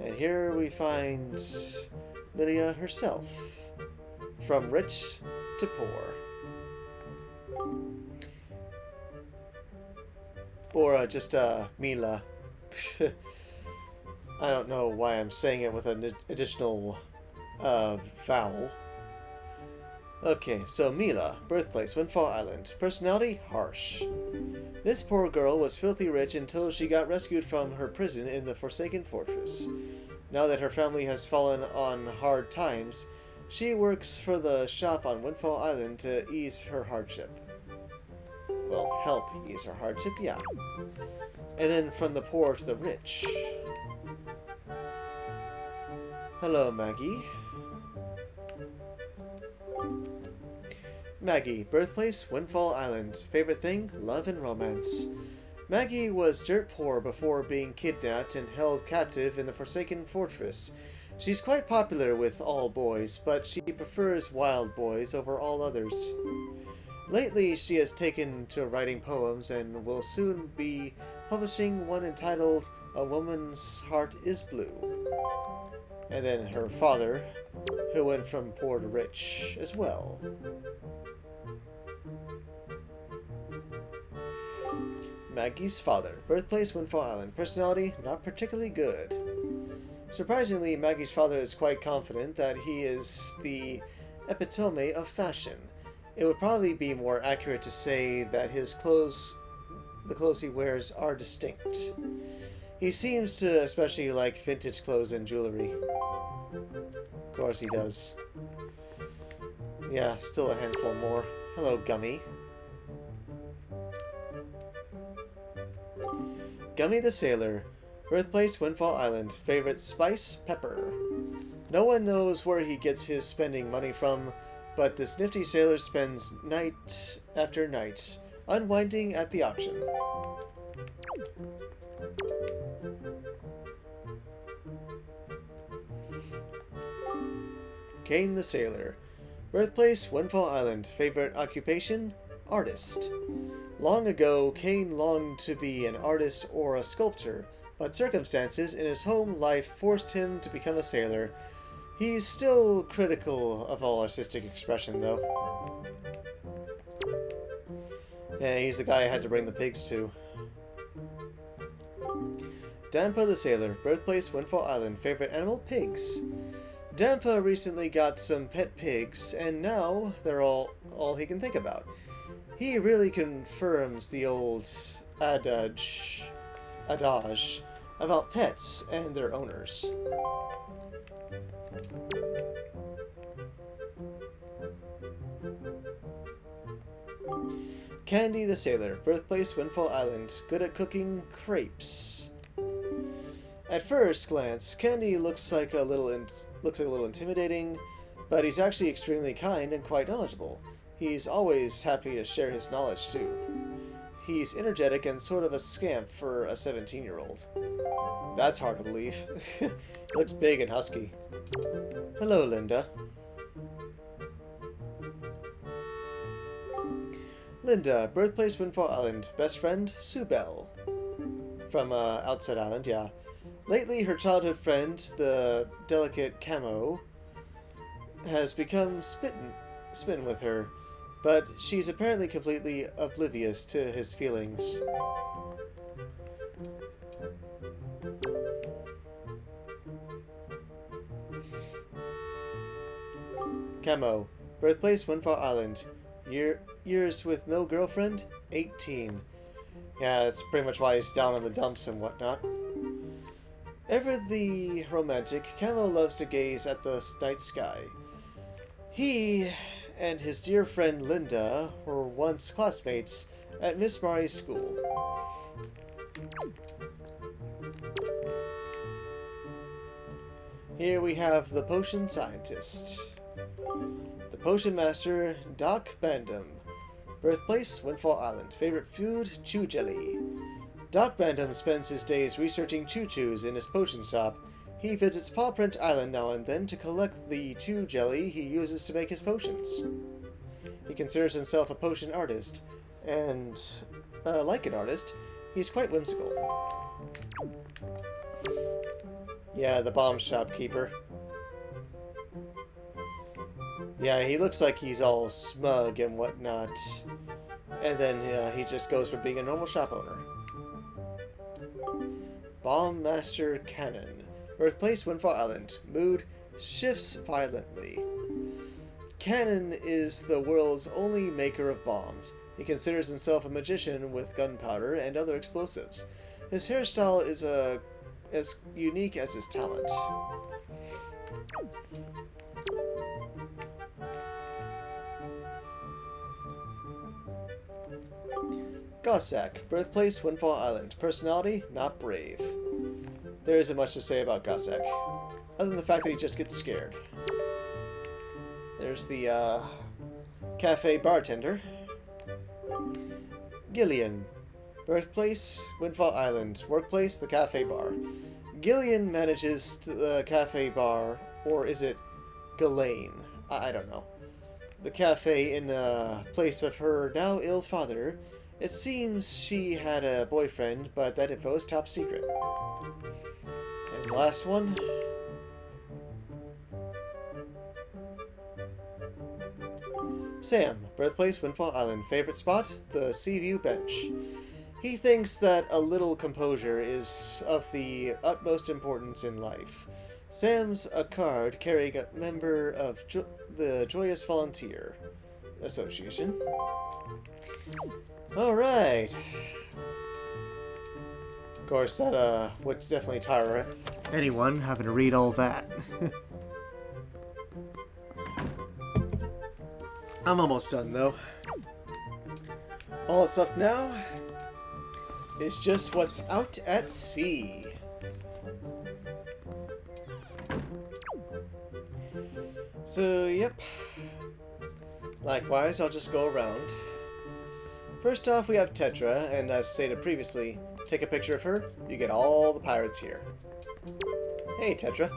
And here we find Lydia herself. From rich to poor. Or just Mila. I don't know why I'm saying it with an additional vowel. Okay, so Mila, birthplace, Windfall Island. Personality, harsh. This poor girl was filthy rich until she got rescued from her prison in the Forsaken Fortress. Now that her family has fallen on hard times, she works for the shop on Windfall Island to ease her hardship. Well, help ease her hardship, yeah. And then from the poor to the rich. Hello, Maggie. Maggie, birthplace, Windfall Island. Favorite thing? Love and romance. Maggie was dirt poor before being kidnapped and held captive in the Forsaken Fortress. She's quite popular with all boys, but she prefers wild boys over all others. Lately, she has taken to writing poems and will soon be publishing one entitled A Woman's Heart is Blue. And then her father, who went from poor to rich as well. Maggie's father. Birthplace, Windfall Island. Personality, not particularly good. Surprisingly, Maggie's father is quite confident that he is the epitome of fashion. It would probably be more accurate to say that the clothes he wears are distinct. He seems to especially like vintage clothes and jewelry. Of course he does. Yeah, still a handful more. Hello, Gummy. Gummy the Sailor. Birthplace, Windfall Island. Favorite spice? Pepper. No one knows where he gets his spending money from, but this nifty sailor spends night after night, unwinding at the auction. Kane the Sailor. Birthplace, Windfall Island. Favorite occupation? Artist. Long ago, Kane longed to be an artist or a sculptor, but circumstances in his home life forced him to become a sailor. He's still critical of all artistic expression, though. Yeah, he's the guy I had to bring the pigs to. Dampa the Sailor. Birthplace, Windfall Island. Favorite animal? Pigs. Dampa recently got some pet pigs, and now they're all he can think about. He really confirms the old adage about pets and their owners. Candy the Sailor. Birthplace, Windfall Island. Good at cooking crepes. At first glance, Candy looks like a little intimidating, but he's actually extremely kind and quite knowledgeable. He's always happy to share his knowledge, too. He's energetic and sort of a scamp for a 17-year-old. That's hard to believe. He looks big and husky. Hello, Linda. Linda, birthplace, Windfall Island. Best friend, Sue Bell. From Outside Island, yeah. Lately, her childhood friend, the delicate Camo, has become smitten with her, but she's apparently completely oblivious to his feelings. Camo, birthplace, Windfall Island. Years with no girlfriend? 18. Yeah, that's pretty much why he's down in the dumps and whatnot. Ever the romantic, Camo loves to gaze at the night sky. He and his dear friend Linda were once classmates at Miss Mari's school. Here we have the potion scientist. The potion master, Doc Bandom. Birthplace, Windfall Island. Favorite food, chew jelly. Doc Bandom spends his days researching choo-choos in his potion shop. He visits Pawprint Island now and then to collect the chew jelly he uses to make his potions. He considers himself a potion artist, and, like an artist, he's quite whimsical. Yeah, the bomb shopkeeper. Yeah, he looks like he's all smug and whatnot. And then he just goes from being a normal shop owner. Bomb Master Cannon. Birthplace, Windfall Island. Mood, shifts violently. Cannon is the world's only maker of bombs. He considers himself a magician with gunpowder and other explosives. His hairstyle is as unique as his talent. Gossack. Birthplace, Windfall Island. Personality, not brave. There isn't much to say about Gossack, other than the fact that he just gets scared. There's the, cafe bartender. Gillian. Birthplace, Windfall Island. Workplace, the cafe bar. Gillian manages the cafe bar, or is it Ghislaine? I don't know. The cafe in place of her now ill father. It seems she had a boyfriend, but that info is top secret. And last one. Sam, birthplace, Windfall Island. Favorite spot? The Seaview Bench. He thinks that a little composure is of the utmost importance in life. Sam's a card carrying a member of the Joyous Volunteer Association. Alright. Of course, that would definitely tire anyone having to read all that. I'm almost done, though. All that's left now is just what's out at sea. So, yep. Likewise, I'll just go around. First off, we have Tetra, and as stated previously, take a picture of her, you get all the pirates here. Hey, Tetra.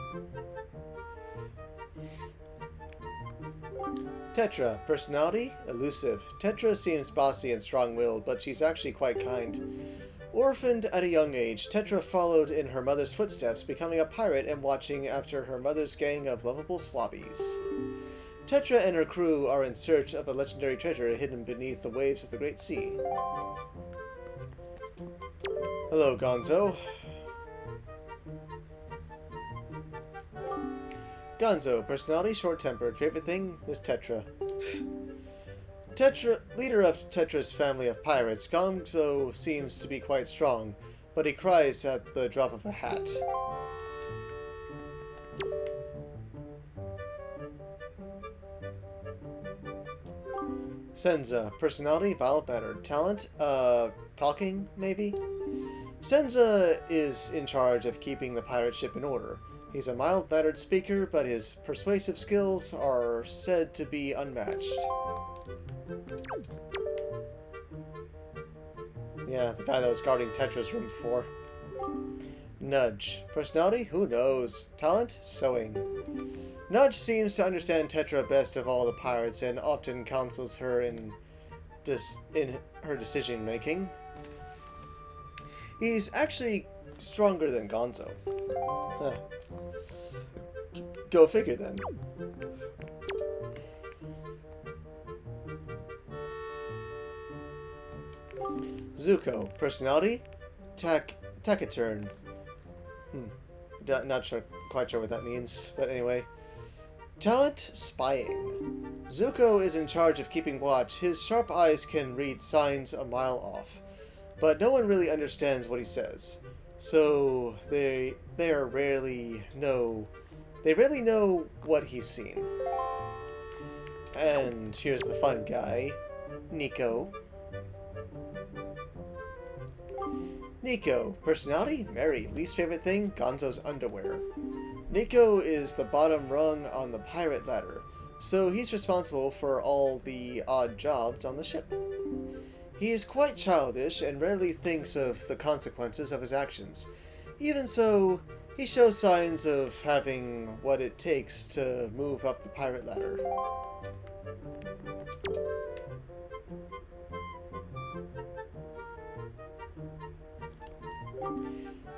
Tetra, personality, elusive. Tetra seems bossy and strong-willed, but she's actually quite kind. Orphaned at a young age, Tetra followed in her mother's footsteps, becoming a pirate and watching after her mother's gang of lovable swabbies. Tetra and her crew are in search of a legendary treasure hidden beneath the waves of the Great Sea. Hello, Gonzo. Gonzo, personality, short-tempered. Favorite thing is Tetra. Leader of Tetra's family of pirates, Gonzo seems to be quite strong, but he cries at the drop of a hat. Senza, personality, mild-mannered. Talent, talking, maybe? Senza is in charge of keeping the pirate ship in order. He's a mild-mannered speaker, but his persuasive skills are said to be unmatched. Yeah, the guy that was guarding Tetra's room before. Nudge. Personality? Who knows. Talent? Sewing. Nudge seems to understand Tetra best of all the pirates and often counsels her in her decision-making. He's actually stronger than Gonzo. Huh. Go figure, then. Zuko. Personality? Taciturn. Not quite sure what that means, but anyway. Talent? Spying. Zuko is in charge of keeping watch. His sharp eyes can read signs a mile off, but no one really understands what he says. So they rarely know what he's seen. And here's the fun guy, Nico. Nico, personality, Mary, least favorite thing, Gonzo's underwear. Nico is the bottom rung on the pirate ladder, so he's responsible for all the odd jobs on the ship. He is quite childish and rarely thinks of the consequences of his actions. Even so, he shows signs of having what it takes to move up the pirate ladder.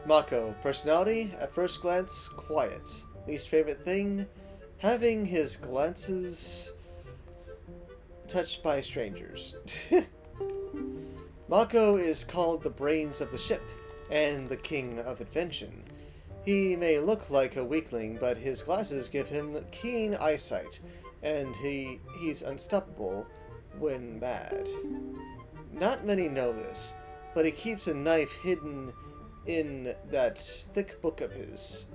Mako, personality, at first glance, quiet. Least favorite thing, having his glances touched by strangers. Mako is called the brains of the ship, and the king of invention. He may look like a weakling, but his glasses give him keen eyesight, and he's unstoppable when mad. Not many know this, but he keeps a knife hidden in that thick book of his.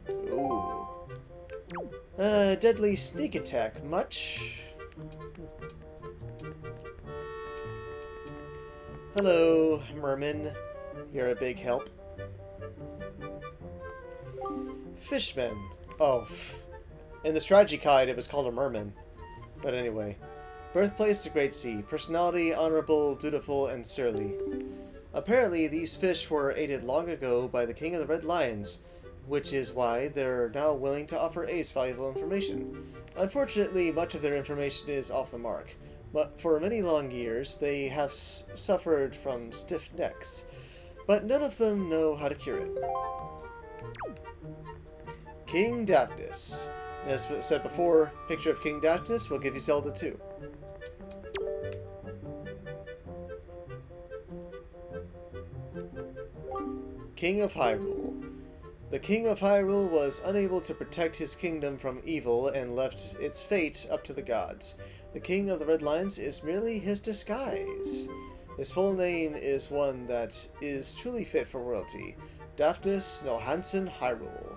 Ooh. Deadly sneak attack, much? Hello, merman. You're a big help. Fishman. Oh, in the strategy guide it was called a merman. But anyway. Birthplace, the Great Sea. Personality, honorable, dutiful, and surly. Apparently, these fish were aided long ago by the King of the Red Lions, which is why they're now willing to offer Ace valuable information. Unfortunately, much of their information is off the mark, but for many long years they have suffered from stiff necks, but none of them know how to cure it. King Daphnis. As said before, picture of King Daphnis will give you Zelda 2. King of Hyrule. The King of Hyrule was unable to protect his kingdom from evil and left its fate up to the gods. The King of the Red Lions is merely his disguise. His full name is one that is truly fit for royalty. Daphnis Nohansen Hyrule.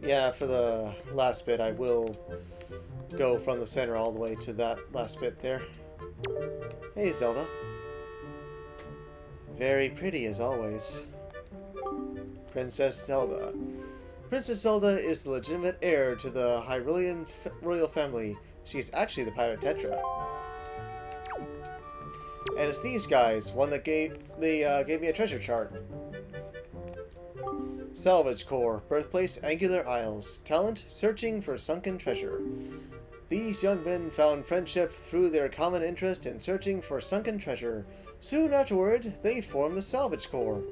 Yeah, for the last bit I will go from the center all the way to that last bit there. Hey Zelda. Very pretty as always. Princess Zelda. Princess Zelda is the legitimate heir to the Hyrulean royal family. She's actually the Pirate Tetra. And it's these guys, one that gave me a treasure chart. Salvage Corps, birthplace Angular Isles, talent searching for sunken treasure. These young men found friendship through their common interest in searching for sunken treasure. Soon afterward, they formed the Salvage Corps.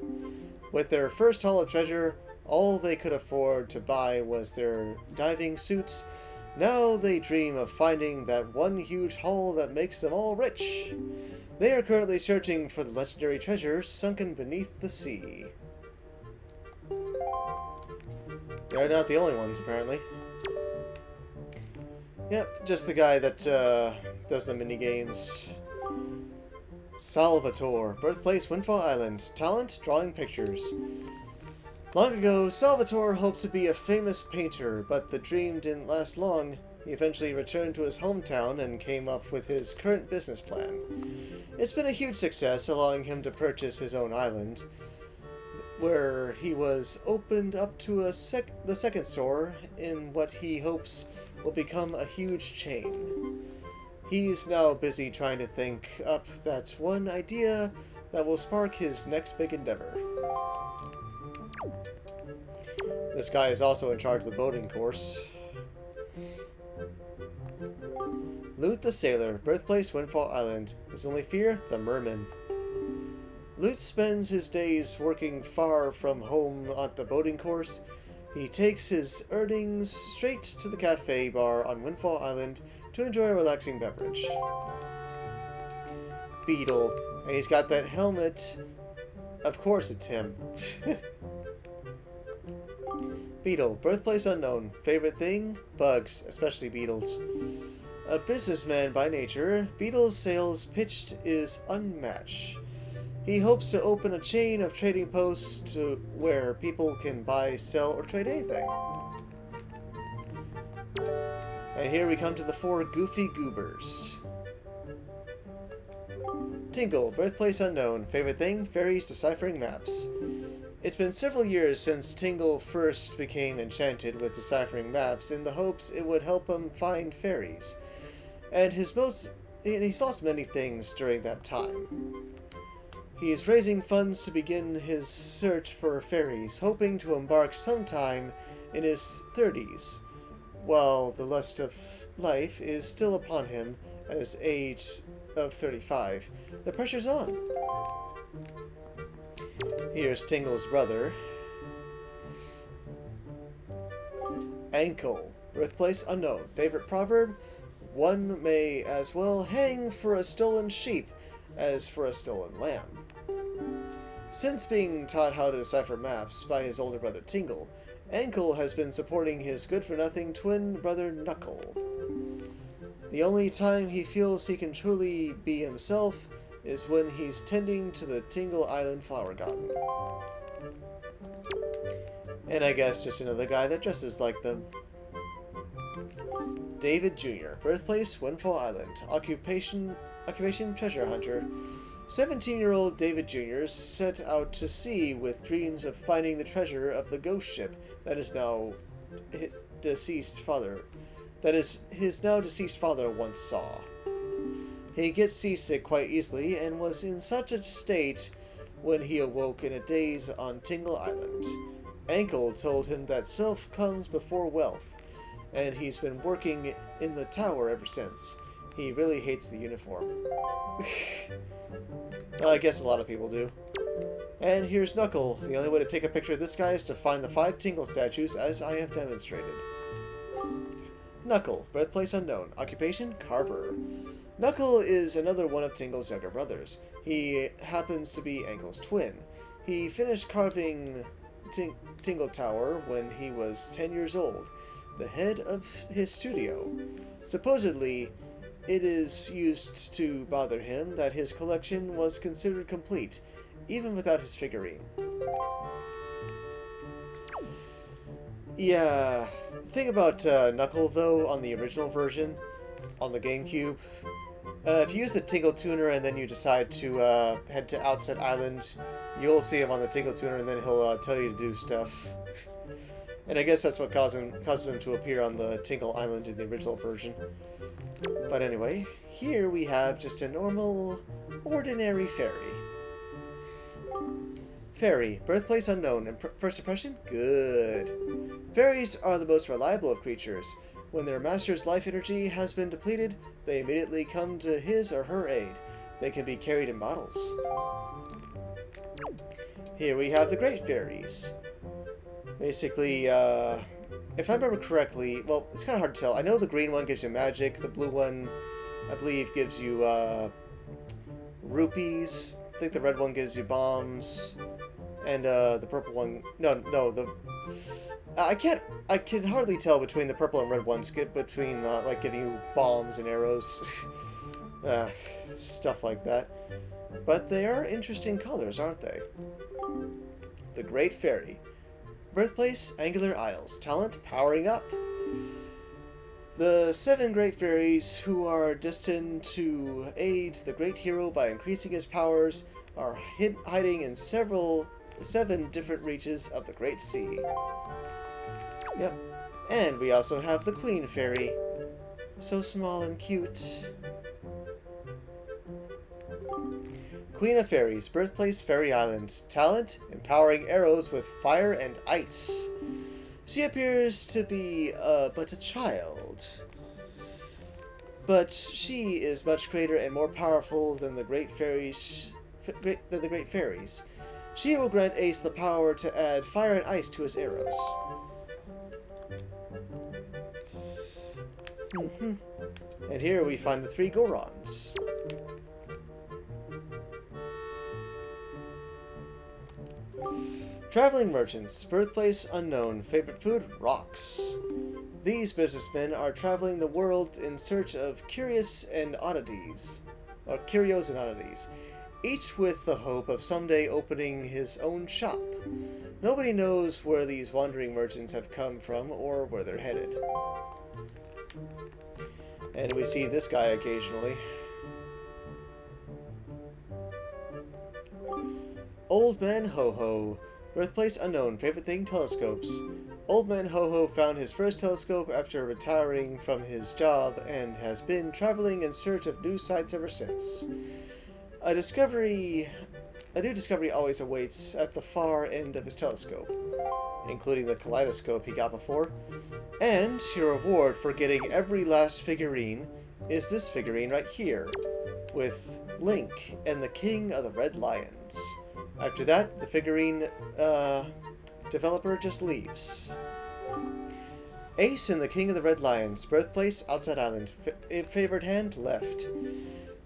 With their first haul of treasure, all they could afford to buy was their diving suits. Now they dream of finding that one huge haul that makes them all rich. They are currently searching for the legendary treasure sunken beneath the sea. They're not the only ones, apparently. Yep, just the guy that does the mini-games. Salvatore, birthplace Windfall Island, talent drawing pictures. Long ago, Salvatore hoped to be a famous painter, but the dream didn't last long. He eventually returned to his hometown and came up with his current business plan. It's been a huge success, allowing him to purchase his own island, where he was opened up to the second store in what he hopes will become a huge chain. He's now busy trying to think up that one idea that will spark his next big endeavor. This guy is also in charge of the boating course. Lute the Sailor, birthplace Windfall Island. His only fear, the merman. Lute spends his days working far from home at the boating course. He takes his earnings straight to the cafe bar on Windfall Island to enjoy a relaxing beverage. Beetle, and he's got that helmet. Of course it's him. Beetle, birthplace unknown. Favorite thing? Bugs, especially beetles. A businessman by nature, Beetle's sales pitched is unmatched. He hopes to open a chain of trading posts where people can buy, sell, or trade anything. And here we come to the 4 goofy goobers. Tingle, birthplace unknown. Favorite thing? Fairies deciphering maps. It's been several years since Tingle first became enchanted with deciphering maps in the hopes it would help him find fairies. And he's lost many things during that time. He is raising funds to begin his search for fairies, hoping to embark sometime in his 30s, while the lust of life is still upon him at his age of 35. The pressure's on. Here's Tingle's brother. Ankle, birthplace unknown. Favorite proverb? One may as well hang for a stolen sheep as for a stolen lamb. Since being taught how to decipher maps by his older brother Tingle, Ankle has been supporting his good-for-nothing twin brother Knuckle. The only time he feels he can truly be himself is when he's tending to the Tingle Island flower garden. And I guess just another guy that dresses like them. David Jr., birthplace Windfall Island, occupation treasure hunter. 17-year-old David Jr. set out to sea with dreams of finding the treasure of the ghost ship that is now deceased father. That is his now deceased father once saw. He gets seasick quite easily and was in such a state when he awoke in a daze on Tingle Island. Ankle told him that self comes before wealth, and he's been working in the tower ever since. He really hates the uniform. Well, I guess a lot of people do. And here's Knuckle. The only way to take a picture of this guy is to find the 5 Tingle statues, as I have demonstrated. Knuckle, birthplace unknown, occupation carver. Knuckle is another one of Tingle's younger brothers. He happens to be Ankle's twin. He finished carving Tingle Tower when he was 10 years old, the head of his studio. Supposedly, it is used to bother him that his collection was considered complete, even without his figurine. Yeah, thing about Knuckle, though, on the original version, on the GameCube, if you use the Tingle Tuner and then you decide to head to Outset Island, you'll see him on the Tingle Tuner and then he'll tell you to do stuff. And I guess that's what causes him to appear on the Tingle Island in the original version. But anyway, here we have just a normal, ordinary fairy. Fairy, birthplace unknown, and first impression? Good. Fairies are the most reliable of creatures. When their master's life energy has been depleted, they immediately come to his or her aid. They can be carried in bottles. Here we have the Great Fairies. Basically, if I remember correctly, well, it's kind of hard to tell. I know the green one gives you magic, the blue one, I believe, gives you rupees. I think the red one gives you bombs, and the purple one, I can hardly tell between the purple and red ones, between like giving you bombs and arrows, stuff like that. But they are interesting colors, aren't they? The Great Fairy. Birthplace, Angular Isles. Talent, powering up. The 7 great fairies who are destined to aid the great hero by increasing his powers are hiding in 7 different reaches of the Great Sea. Yep. And we also have the Queen Fairy. So small and cute. Queen of Fairies, birthplace Fairy Island. Talent, empowering arrows with fire and ice. She appears to be but a child. But she is much greater and more powerful than the great fairies. She will grant Ace the power to add fire and ice to his arrows. And here we find the 3 Gorons. Traveling merchants, birthplace unknown, favorite food, rocks. These businessmen are traveling the world in search of curios and oddities. each with the hope of someday opening his own shop. Nobody knows where these wandering merchants have come from or where they're headed. And we see this guy occasionally. Old Man Ho-Ho. Birthplace unknown. Favorite thing? Telescopes. Old Man Ho-Ho found his first telescope after retiring from his job and has been traveling in search of new sights ever since. A new discovery always awaits at the far end of his telescope, including the kaleidoscope he got before. And your reward for getting every last figurine is this figurine right here, with Link and the King of the Red Lions. After that, the figurine developer just leaves. Ace and the King of the Red Lions. Birthplace, outside island. Favored hand, left.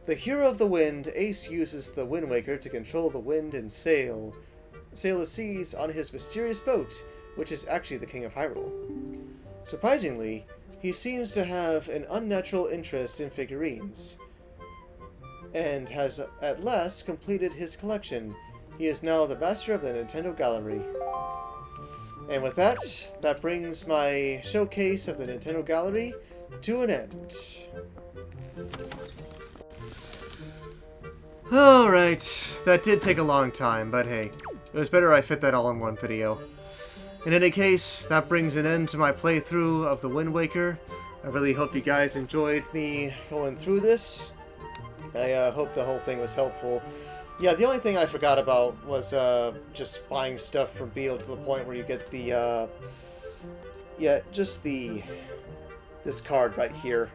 The hero of the wind, Ace uses the Wind Waker to control the wind and sail the seas on his mysterious boat, which is actually the King of Hyrule. Surprisingly, he seems to have an unnatural interest in figurines, and has at last completed his collection. He is now the master of the Nintendo Gallery. And with that, that brings my showcase of the Nintendo Gallery to an end. Alright, that did take a long time, but hey, it was better I fit that all in one video. In any case, that brings an end to my playthrough of the Wind Waker. I really hope you guys enjoyed me going through this. I hope the whole thing was helpful. Yeah, the only thing I forgot about was just buying stuff from Beetle to the point where you get the, this card right here.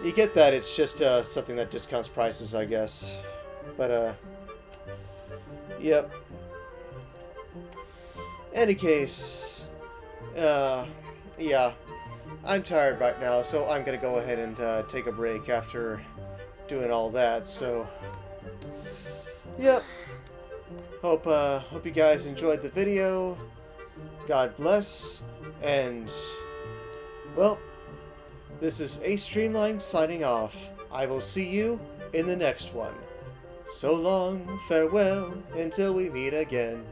You get that, it's just something that discounts prices, I guess. But, yep. Any case, yeah. I'm tired right now, so I'm gonna go ahead and take a break after doing all that, so... Yep. Hope you guys enjoyed the video. God bless, and... well... this is Ace Streamline signing off. I will see you in the next one. So long, farewell, until we meet again.